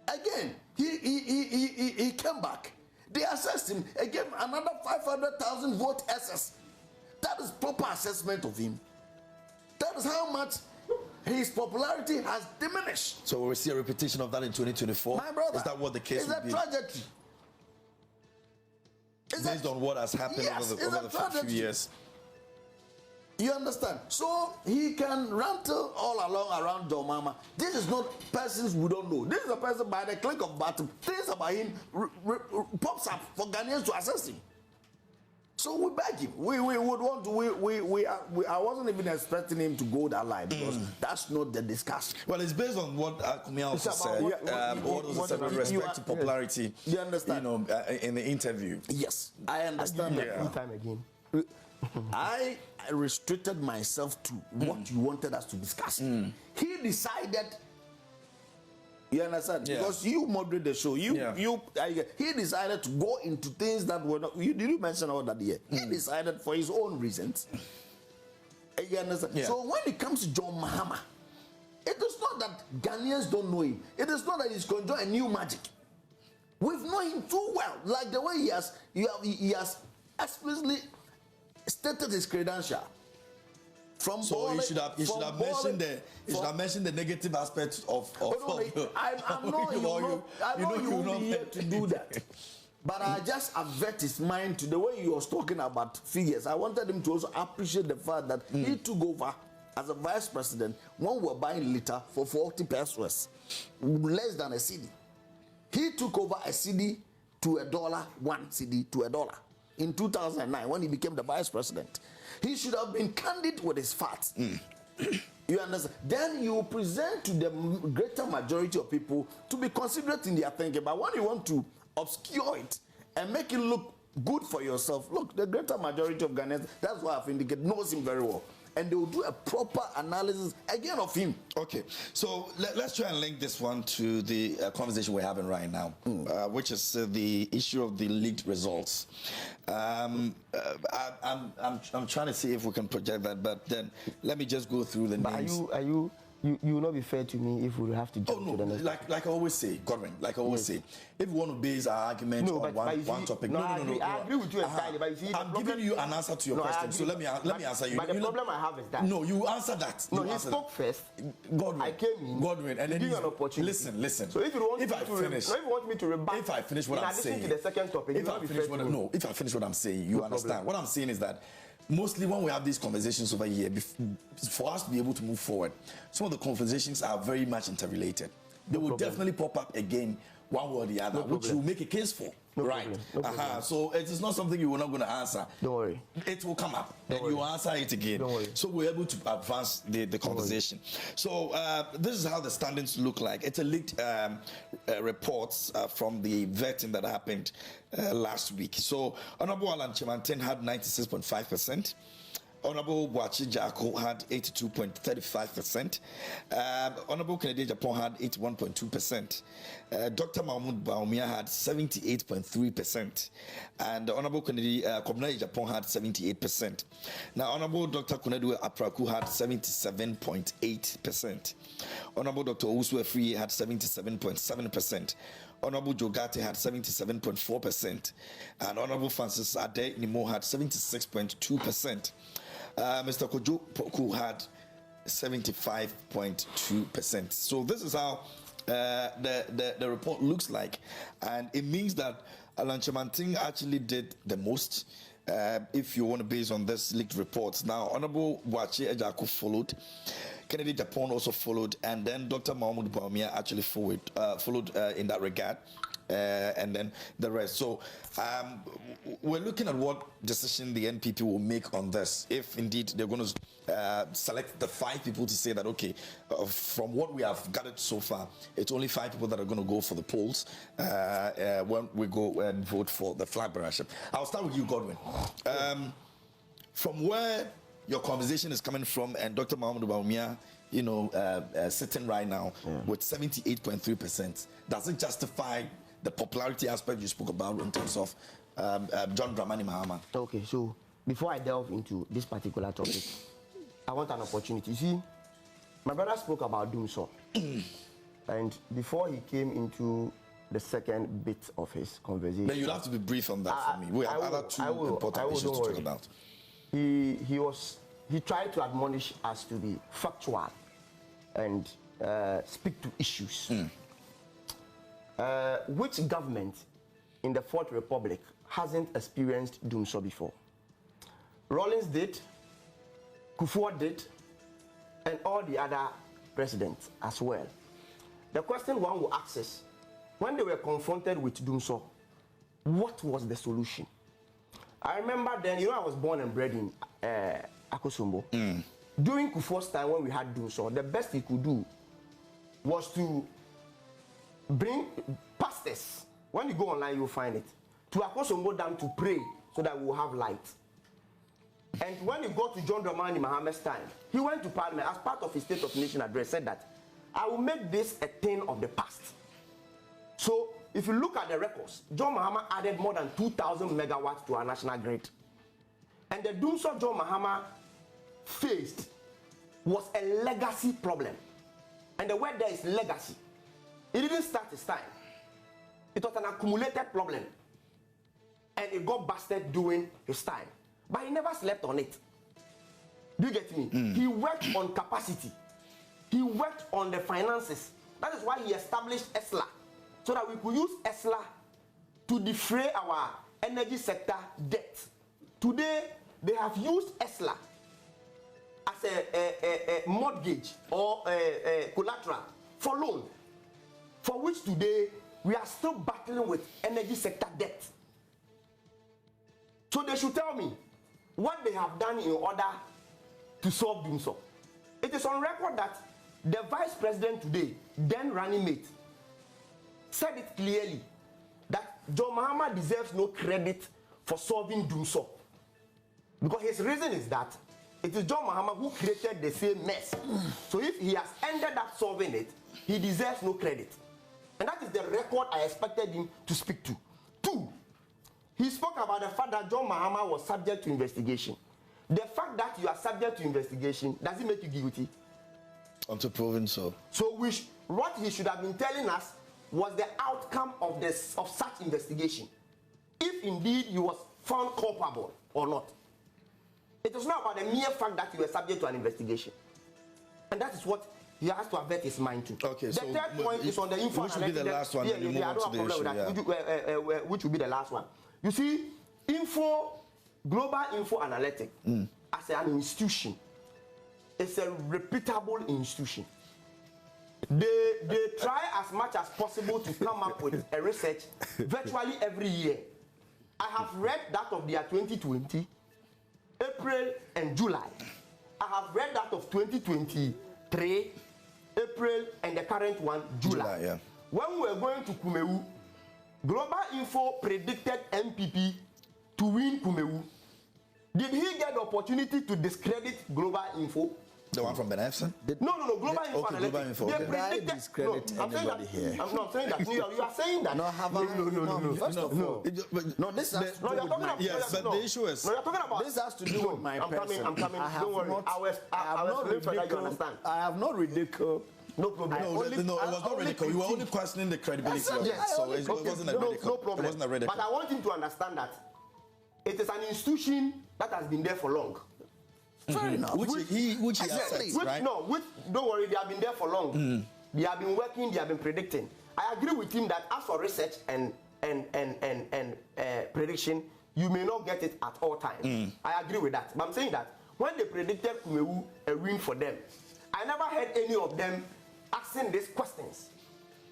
Again, he came back. They assessed him again, another 500,000 vote SS. That is proper assessment of him. That is how much his popularity has diminished. So we'll see a repetition of that in 2024. My brother, is that what the case will be? It's a tragedy. Based on what has happened over the few years. You understand? So he can rantle all along around John Mahama. This is not persons we don't know. This is a person by the click of button. Things about him pops up for Ghanaians to assess him. So we beg him. We would want to. I wasn't even expecting him to go that line because that's not the discussion. Well, it's based on what Kumia also said. What was said with respect to popularity. You understand? You know, in the interview. Yes, I understand that. Time again. I restricted myself to what you wanted us to discuss. He decided. You understand? Yeah. Because you moderate the show. He decided to go into things that were not. Did you mention all that here? He decided for his own reasons. You understand? Yeah. So when it comes to John Mahama, it is not that Ghanaians don't know him. It is not that he's conjuring a new magic. We've known him too well. Like the way he has explicitly stated his credential. So you should have mentioned the negative aspects of I know you won't be here to do that. But I just avert his mind to the way he was talking about figures. I wanted him to also appreciate the fact that he took over as a vice president, when we were buying litter for 40 pesos, less than a cedi. He took over a cedi to $1, 1 cedi to $1 in 2009 when he became the vice president. He should have been candid with his facts. You understand? Then you present to the greater majority of people to be considerate in their thinking. But when you want to obscure it and make it look good for yourself, look, the greater majority of Ghanaians, that's why I've indicated, knows him very well. And they will do a proper analysis again of him. Okay, so let's try and link this one to the conversation we're having right now, which is the issue of the leaked results. I'm trying to see if we can project that, but then let me just go through the names. You will not be fair to me if we have to jump to the next. Like I always say, Godwin, like I always say, if we want to base our argument on one topic, I agree with you entirely, but you see, I'm giving you an answer to your question, so let me answer you. But the problem I have is that you answer that. No, you spoke first. Godwin, I came in. Godwin, and then give you an opportunity. Listen. So if you want me to rebut, if I finish what I'm saying, to the second topic, if I finish what I'm saying, you understand. What I'm saying is that mostly when we have these conversations over here, for us to be able to move forward, some of the conversations are very much interrelated. They will definitely pop up again, one way or the other, which you make a case for. Right. So it is not something you are not going to answer. Don't worry. It will come up and you answer it again. Don't worry. So we're able to advance the conversation. So this is how the standings look like. It's a leaked reports from the vetting that happened last week. So Honorable Alan Chimantin had 96.5%. Honorable Boachi Jako had 82.35%. Honorable Kennedy Japan had 81.2%. Dr. Mahmoud Baumia had 78.3%. And Honorable Kennedy Japan had 78%. Now, Honorable Dr. Kunedu Apraku had 77.8%. Honorable Dr. Owusu Efri had 77.7%. Honorable Jogate had 77.4%. And Honorable Francis Ade Nimo had 76.2%. Mr. Kojo Poku had 75.2%. So this is how the report looks like, and it means that Alan Chimantin actually did the most. If you want to base on this leaked reports. Now, Honorable Boachi Ejako followed. Kennedy Japan also followed, and then Dr. Mahmoud Baumia actually followed in that regard. And then the rest. So we're looking at what decision the NPP will make on this, if indeed they're going to select the 5 people to say that, okay, from what we have gathered so far, it's only 5 people that are going to go for the polls when we go and vote for the flag bearership. I'll start with you, Godwin. From where your conversation is coming from, and Dr. Mahmoud Baumia, sitting right now with 78.3%, does it justify the popularity aspect you spoke about in terms of John Dramani Mahama? Okay, so before I delve into this particular topic, I want an opportunity. You see, my brother spoke about Dumso, and before he came into the second bit of his conversation, then you'll have to be brief on that for me. We have other two important issues to talk about. He tried to admonish us to be factual and speak to issues. Which government in the Fourth Republic hasn't experienced Dumso before? Rawlings did, Kufuor did, and all the other presidents as well. The question one will ask is, when they were confronted with Dumso, what was the solution? I remember then, I was born and bred in Akosombo. During Kufuor's time, when we had Dumso, the best he could do was to bring pastors. When you go online, you'll find it. To Akosombo Dam to pray so that we will have light. And when you go to John Dramani Mahama's time, he went to Parliament as part of his State of the Nation address, said that, I will make this a thing of the past. So, if you look at the records, John Mahama added more than 2,000 megawatts to our national grid. And the Dumso John Mahama faced was a legacy problem. And the word there is legacy. It didn't start his time. It was an accumulated problem. And it got busted during his time. But he never slept on it. Do you get me? He worked on capacity. He worked on the finances. That is why he established ESLA, so that we could use ESLA to defray our energy sector debt. Today, they have used ESLA as as a mortgage or a collateral for loan, for which today we are still battling with energy sector debt. So they should tell me what they have done in order to solve Dumsor. It is on record that the vice president today, then running mate, said it clearly that John Mahama deserves no credit for solving Dumsor. Because his reason is that it is John Mahama who created the same mess. So if he has ended up solving it, he deserves no credit. And that is the record I expected him to speak to. 2, he spoke about the fact that John Mahama was subject to investigation. The fact that you are subject to investigation, does it make you guilty? Until proven so. So what he should have been telling us was the outcome of such investigation. If indeed he was found culpable or not. It is not about the mere fact that you were subject to an investigation. And that is what he has to avert his mind to. Okay, the so third point is on the info. Which will be the last one? Yeah, I don't have a problem with that. Which will be the last one. You see, Global Info Analytics, as an institution, it's a reputable institution. They try as much as possible to come up with a research virtually every year. I have read that of their 2020, April and July. I have read that of 2023, April, and the current one, July. Yeah. When we were going to Kumewu, Global Info predicted MPP to win Kumewu. Did he get the opportunity to discredit Global Info? The one from Benefson? No, Global Info. Okay, Global Info. They Okay. predicted. Discredit anybody here. I'm not saying that. You are saying that. No, have I? No. First of all, no, this has to do you're with talking my about. Yes, but the issue is. No, you're talking about. This has to do with my person. I'm coming. I have Don't worry. not- I will explain so that you understand. I have not ridiculed. No problem. No, it was not ridicule. You were only questioning the credibility of it. Yes. So it wasn't a ridicule. No problem. It wasn't a ridicule. But I want him to understand that it is an institution that has been there for long. Fair enough. Which he accepts, right? Don't worry, they have been there for long. They have been working, they have been predicting. I agree with him that as for research and prediction, you may not get it at all times. I agree with that. But I'm saying that when they predicted Kumewu a win for them, I never heard any of them asking these questions.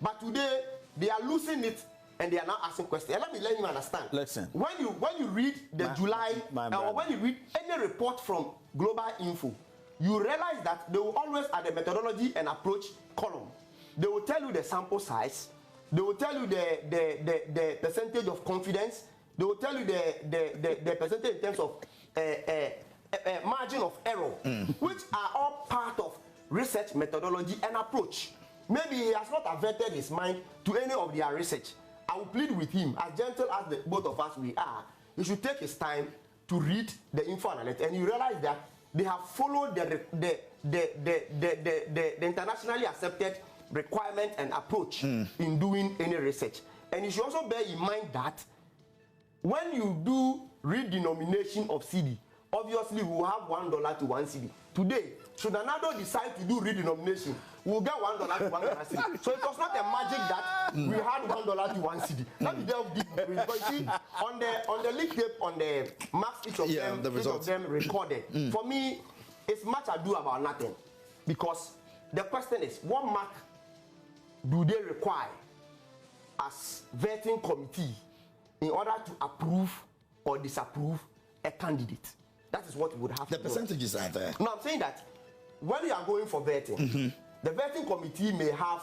But today, they are losing it and they are now asking questions. And let you understand. Listen. When you read the or when you read any report from Global Info, you realize that they will always at the methodology and approach column. They will tell you the sample size. They will tell you the percentage of confidence. They will tell you the percentage in terms of margin of error, which are all part of research methodology and approach. Maybe he has not averted his mind to any of their research. I will plead with him, as gentle as both of us we are, he should take his time to read the info analytics, and you realize that they have followed the internationally accepted requirement and approach in doing any research. And you should also bear in mind that when you do redenomination of CD, obviously we will have $1 to 1 CD. Today, should Anado decide to do redenomination, we'll get $1 to 1 Ghana CD. So it was not a magic that we had $1 to 1 CD. Let me delve deep. Because you see, on the leak tape, on the marks each of them recorded. For me, it's much ado about nothing. Because the question is, what mark do they require as vetting committee in order to approve or disapprove a candidate? That is what we would have to do. The percentages are there. No, I'm saying that when you are going for vetting, the vetting committee may have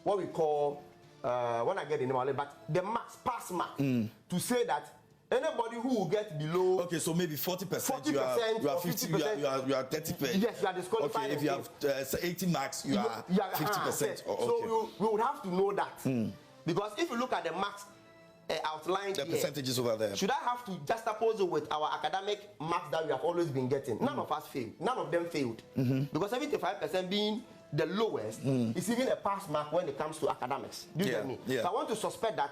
what we call, when I get the name of it, but the marks, pass mark, to say that anybody who will get below. Okay, so maybe 40%, you are 50, you are 30%. Yes, you are disqualified. Okay, if you have 80 marks, you are 50%. Yes. So we would have to know that. Because if you look at the marks outlined the here, percentages over there. Should I have to juxtapose it with our academic marks that we have always been getting? None of us failed. None of them failed. Because 75% being the lowest is even a pass mark when it comes to academics. Do you get me? Yeah. So I want to suspect that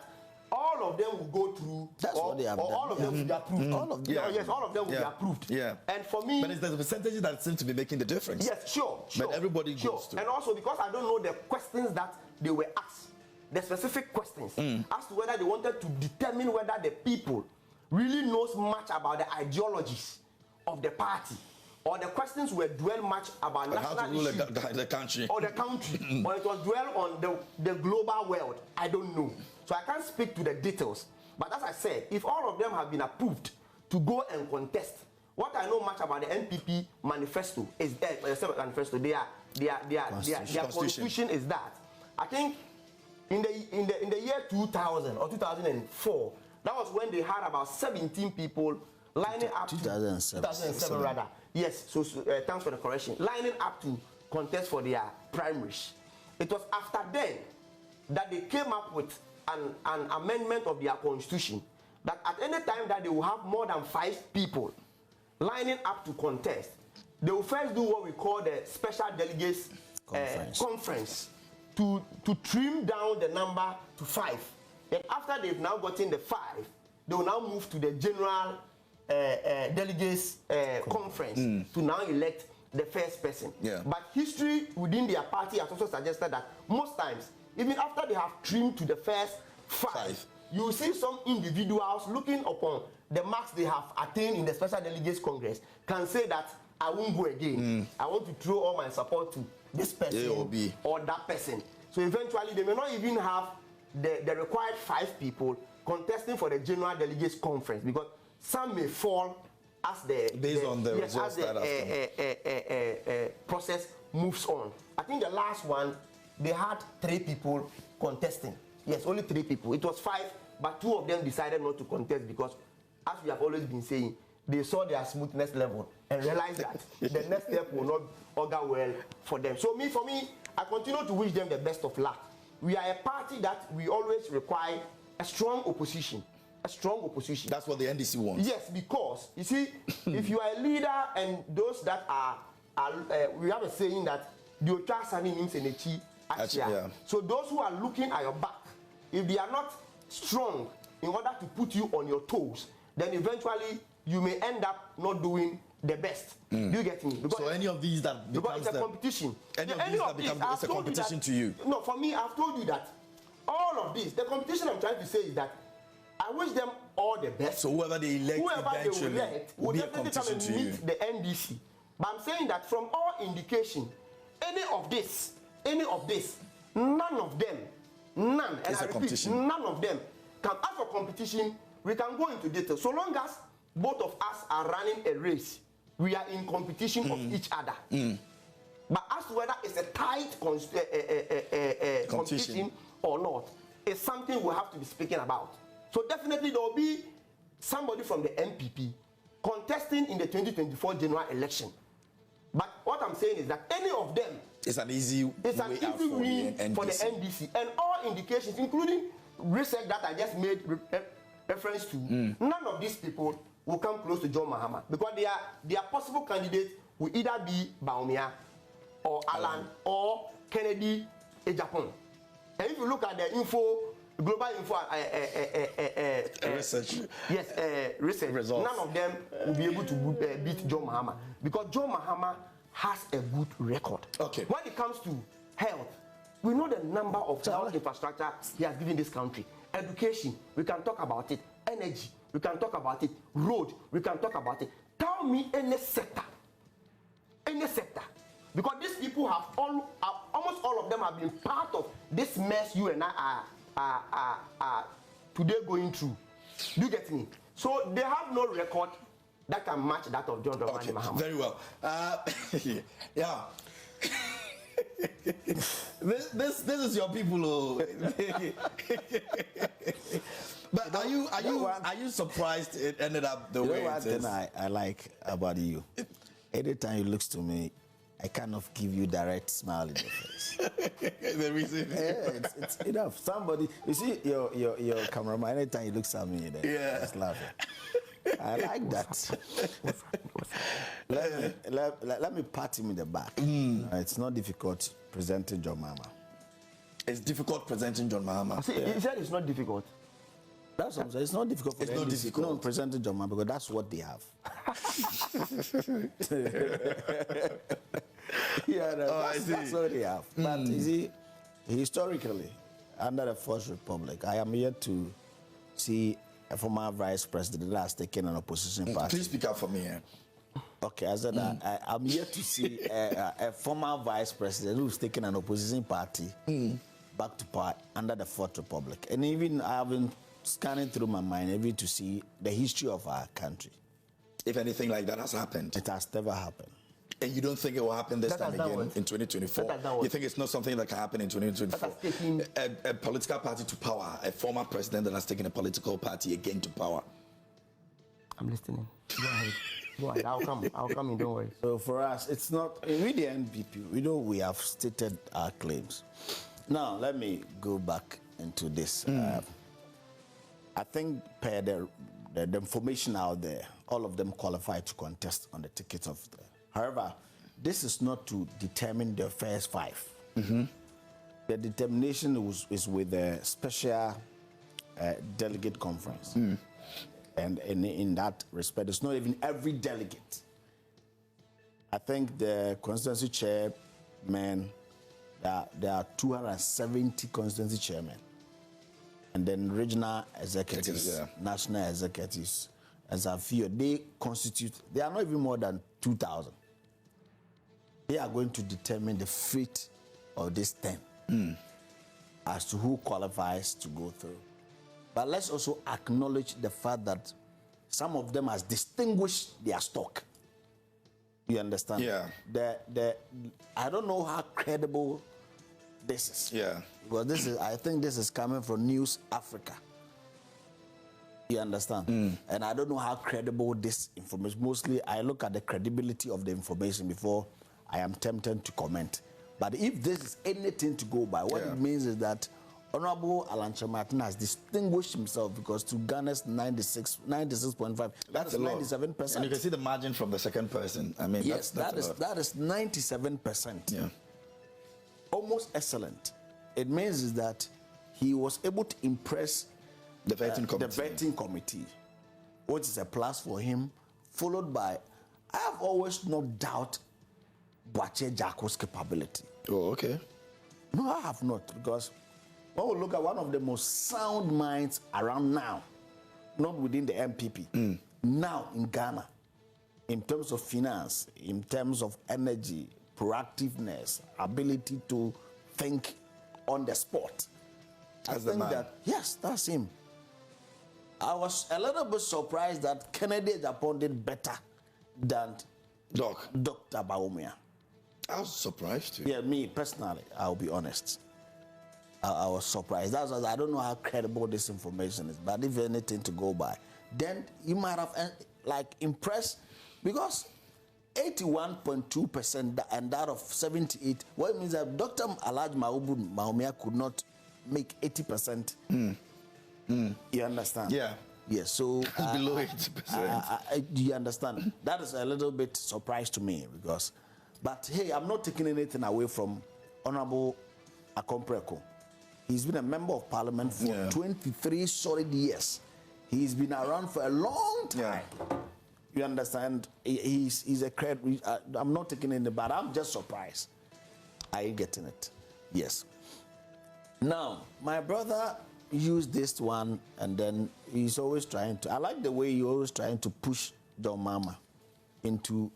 all of them will go through. That's what they have done. All of them will be approved. All of them. Yes, all of them will be approved. Yeah. And for me, but it's the percentages that seem to be making the difference. yes, sure. But everybody goes through. And also because I don't know the questions that they were asked, the specific questions as to whether they wanted to determine whether the people really knows much about the ideologies of the party, or the questions were dwell much about how to national rule issues the country. or the country, or it was dwell on the global world. I don't know. So I can't speak to the details. But as I said, if all of them have been approved to go and contest, what I know much about the NPP manifesto is that their constitution is that. I think in the year 2000 or 2004, that was when they had about 17 people lining up 2007 rather. Yes, so thanks for the correction. Lining up to contest for their primaries. It was after then that they came up with an amendment of their constitution that at any time that they will have more than 5 people lining up to contest, they will first do what we call the special delegates conference to trim down the number to 5. Then after they've now gotten the 5, they will now move to the general delegates conference to now elect the first person. Yeah. But history within their party has also suggested that most times, even after they have trimmed to the first 5, you will see some individuals looking upon the marks they have attained in the Special Delegates Congress can say that I won't go again. I want to throw all my support to this person or that person. So eventually they may not even have the required 5 people contesting for the General Delegates Conference, because some may fall as based on the results process moves on. I think the last one, they had 3 people contesting. Yes, only 3 people. It was 5, but 2 of them decided not to contest because, as we have always been saying, they saw their smoothness level and realized that the next step will not augur well for them. So for me, I continue to wish them the best of luck. We are a party that we always require a strong opposition. A strong opposition. That's what the NDC wants. Yes, because you see, if you are a leader and those that are we have a saying that the Ochasani means Enechi Achia. So those who are looking at your back, if they are not strong in order to put you on your toes, then eventually you may end up not doing the best. Do you get me? Because so any of these that becomes it's a competition. Any of these that becomes it's a competition to you. No, for me, I've told you that all of this, the competition I'm trying to say is that I wish them all the best. So whoever they elect eventually will definitely come and meet the NDC. But I'm saying that from all indication, any of this, none of them, none, and I repeat, none of them can ask for competition. We can go into detail. So long as both of us are running a race, we are in competition of each other. But as to whether it's a tight competition or not, it's something we have to be speaking about. So definitely there will be somebody from the MPP contesting in the 2024 general election. But what I'm saying is that any of them, it's an easy win for the NDC. And all indications, including research that I just made reference to, none of these people will come close to John Mahama, because their possible candidates will either be Baumia or Alan or Kennedy Agyapa. And if you look at the global info research, research results, none of them will be able to beat John Mahama, because John Mahama has a good record. Okay. When it comes to health, we know the number of health infrastructure he has given this country. Education, we can talk about it. Energy, we can talk about it. Road, we can talk about it. Tell me any sector, because these people have almost all of them have been part of this mess you and I are today going through. Do you get me? So they have no record that can match that of John Dramani Mahama. Very well. Yeah. this is your people. Oh. But are you surprised it ended up the way it is? I like about you. Anytime you look to me, I kind of give you direct smile in the face. The reason? It's enough. Somebody, you see your cameraman, anytime he looks at me, he's laughing. I like that. Let me pat him in the back. It's not difficult presenting John Mahama. It's difficult presenting John Mahama. See, he said it's not difficult. That's what I'm saying. It's not difficult for them. It's not presenting John Mahama, because that's what they have. That's what they have. But you see, historically, under the First Republic, I am yet to see a former vice president that has taken an opposition party. Please speak up for me. Okay, I said I'm yet to see a former vice president who's taken an opposition party back to power under the Fourth Republic. And even I've been scanning through my mind even to see the history of our country. If anything like that has happened. It has never happened. And you don't think it will happen this time again in 2024? You think it's not something that can happen in 2024? A political party to power, a former president that has taken a political party again to power. I'm listening. Go ahead. Go ahead. I'll come in, don't worry. So for us, it's not, with the NPP, we have stated our claims. Now, let me go back into this. I think per the information out there, all of them qualify to contest on the tickets of the. However, this is not to determine the first five. The determination is with the special delegate conference. And in that respect, it's not even every delegate. I think the constituency chairman, there are 270 constituency chairmen. And then regional executives, national executives, as a few, they are not even more than 2,000. They are going to determine the fate of this 10 as to who qualifies to go through. But let's also acknowledge the fact that some of them has distinguished their stock. You understand? Yeah. I don't know how credible this is. Yeah. Because I think this is coming from News Africa. You understand? And I don't know how credible this information. Mostly, I look at the credibility of the information before I am tempted to comment. But if this is anything to go by, what it means is that Honorable Alanche Martin has distinguished himself because to Ghana's 96.5, that's 97%. And you can see the margin from the second person. I mean, yes, that is 97%. Yeah. Almost excellent. It means is that he was able to impress the vetting committee, which is a plus for him, followed by, I have always no doubt Boache Jaco's capability. Oh, okay. No, I have not, because when we look at one of the most sound minds around now, not within the MPP, now in Ghana, in terms of finance, in terms of energy, proactiveness, ability to think on the spot. That's the man. Yes, that's him. I was a little bit surprised that Kennedy Agyapa did better than Dr. Bawumia. I was surprised too. Yeah, me personally, I'll be honest. I was surprised. That's why I don't know how credible this information is, but if anything to go by, then you might have impressed, because 81.2% and that of 78. What it means that Dr. Alhaji Mahumia could not make 80%. You understand? Yeah. Yes. So below 80%. Do you understand? That is a little bit surprise to me because, but hey, I'm not taking anything away from Honorable Akompreko. He's been a member of parliament for 23 solid years. He's been around for a long time. Yeah. You understand? He's a credit. I'm not taking it, but I'm just surprised. Are you getting it? Yes. Now, my brother used this one, and then he's always trying to. I like the way he's always trying to push John Mahama into.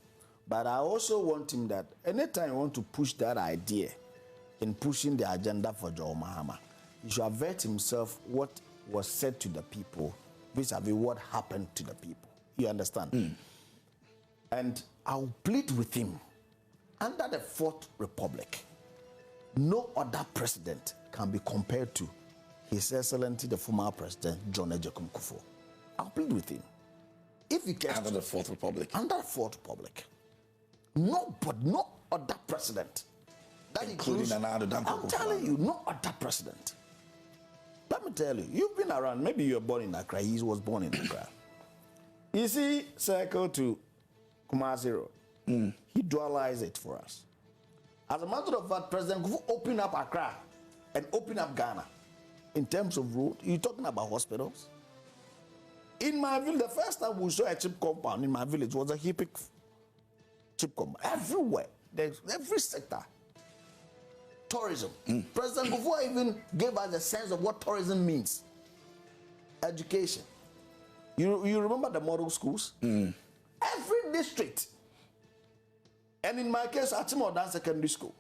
But I also want him that anytime you want to push that idea in pushing the agenda for John Mahama, he should avert himself what was said to the people vis-a-vis what happened to the people. You understand? And I'll plead with him. Under the Fourth Republic, no other president can be compared to His Excellency, the former president, John Ejekun Kufuor. I'll plead with him. If he gets under the Fourth Republic. Under the Fourth Republic. No other president. That including another Danko Kufuor. I'm telling you, no other president. Let me tell you, you've been around. Maybe you were born in Accra. He was born in Accra. You see, circle to Kumasi Road. He dualized it for us. As a matter of fact, President Kufuor opened up Accra and opened up Ghana. In terms of road, you're talking about hospitals. In my village, the first time we saw a chip compound in my village was a hippie chip compound. Everywhere, there's every sector. Tourism. President Kufuor even gave us a sense of what tourism means. Education. You remember the model schools? Every district And in my case, at Modern Secondary School.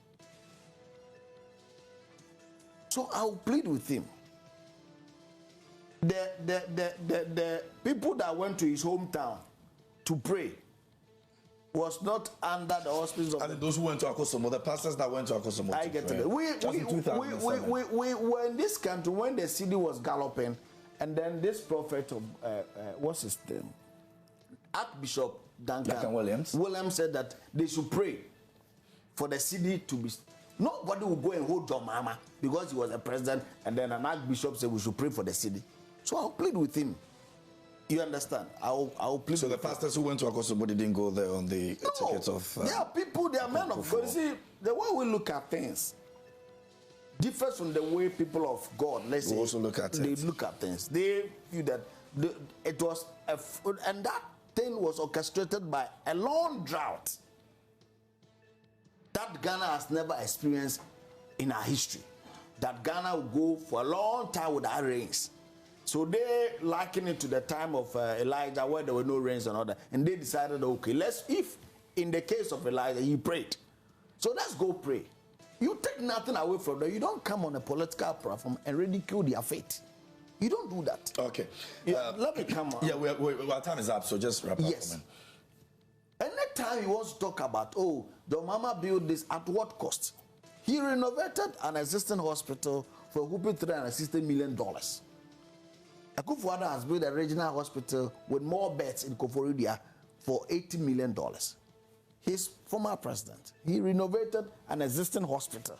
So I'll plead with him. The people that went to his hometown to pray was not under the auspices of... And those who went to Akosomo, the pastors that went to Akosomo. I get it. We were in this country when the city was galloping, and then this prophet of, what's his name? Archbishop Duncan Williams said that they should pray for the city to be... Nobody will go and hold John Mahama because he was a president, and then an archbishop said we should pray for the city. So I'll plead with him. You understand? I'll plead. So the pastors who went to Akosomo didn't go there on the ticket of... There are people, they are men of God. See, the way we look at things differs from the way people of God, let's say, also look at they look at things. They feel that it was... and that thing was orchestrated by a long drought that Ghana has never experienced in our history. That Ghana will go for a long time without rains. So they liken it to the time of Elijah where there were no rains and all that. And they decided, okay, if in the case of Elijah, he prayed. So let's go pray. You take nothing away from them. You don't come on a political platform and ridicule their faith. You don't do that. Okay. Let me come on. Yeah, our time is up, so just wrap up. Yes. Anytime he wants to talk about, oh, the Mama built this, at what cost? He renovated an existing hospital for a whooping $360 million. Akufo-Addo has built a regional hospital with more beds in Koforidua for $80 million. His former president, he renovated an existing hospital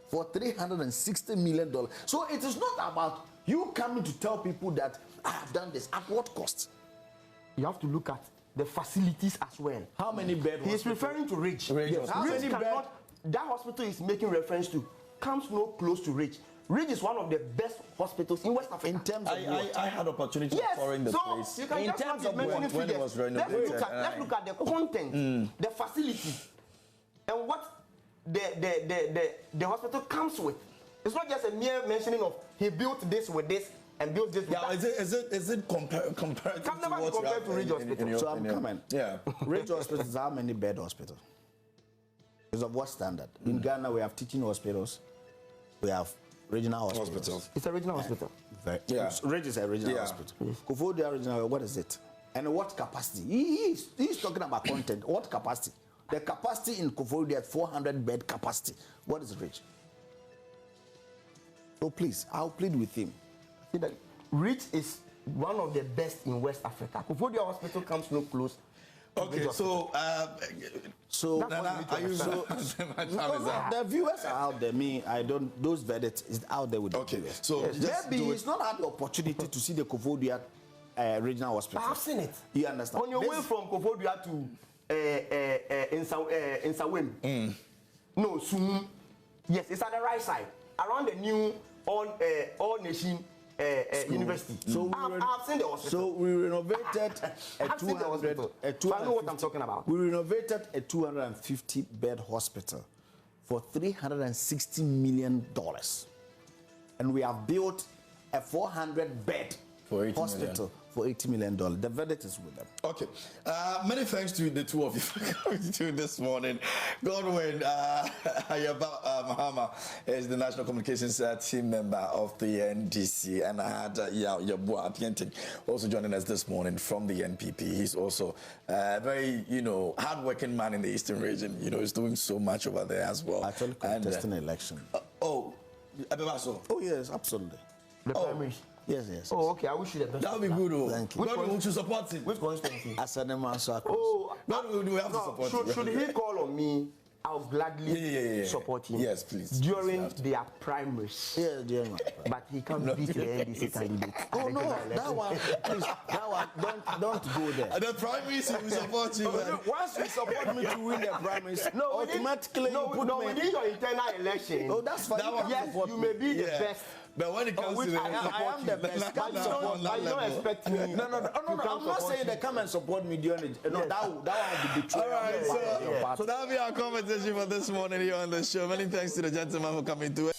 for $360 million. So it is not about you coming to tell people that I have done this. At what cost? You have to look at the facilities as well. How many beds? He's referring to Ridge. Yes. How many beds? That hospital is making reference to comes no close to Ridge. Ridge is one of the best hospitals in West Africa. In terms of I had opportunity of touring the place. You can in just terms of when it was renovated. Let's look at the content, the facility, and what the hospital comes with. It's not just a mere mentioning of he built this with this and built this with that. Is it comparative Can never be compared to Ridge Hospital. So I'm coming. Yeah. Ridge Hospital is how many bed hospital? Is of what standard? In Ghana, we have teaching hospitals. We have regional hospitals. It's a regional hospital. Ridge is a regional hospital. Koforidua regional, what is it? And what capacity? He's talking about content. What capacity? The capacity in Koforidua is 400 bed capacity. What is Ridge? So please, I'll plead with him. See that Ridge is one of the best in West Africa. Koforidua Hospital comes no close. Okay, so Nana, are you so? The viewers are out there. I don't. Those verdicts is out there with the viewers. So maybe he's not had the opportunity to see the Koforidua regional hospital. I've seen it. You understand? On your way from Koforidua to Nsawam. No, Sumu. Yes, it's at the right side, around the new All Nation University. So I've seen the hospital. So we renovated I know what I'm talking about. We renovated a 250-bed hospital for $360 million, and we have built a 400-bed hospital for $80 million. The verdict is with them. Okay. Many thanks to the two of you for coming to this morning. Godwin Agyapa Mahama is the National Communications Team member of the NDC, and I had Yabua Apienting also joining us this morning from the NPP. He's also a very, hard-working man in the Eastern region. He's doing so much over there as well. Actually contesting an election. Oh, yes, absolutely. The primaries. Yes. Oh, okay. I wish you the best. That would be good, though. Thank you. God will support him. Which constituency? Oh, we have to support him. Should he call on me, I'll gladly support him. Yes, please. During their primaries. Yeah, during my primaries. But he can't beat the NDC candidate. Oh, no. That one, please. That one, don't go there. The primaries, he will support you. Once you support me to win the primaries, automatically you put me. Within your internal election. Oh, that's fine. Yes, you may be the best. But when it comes to the I am the best. You don't expect me. No. I'm not saying they come and support me during it. No, that would be betrayal. All right, so that'll be our conversation for this morning here on the show. Many thanks to the gentleman for coming to it.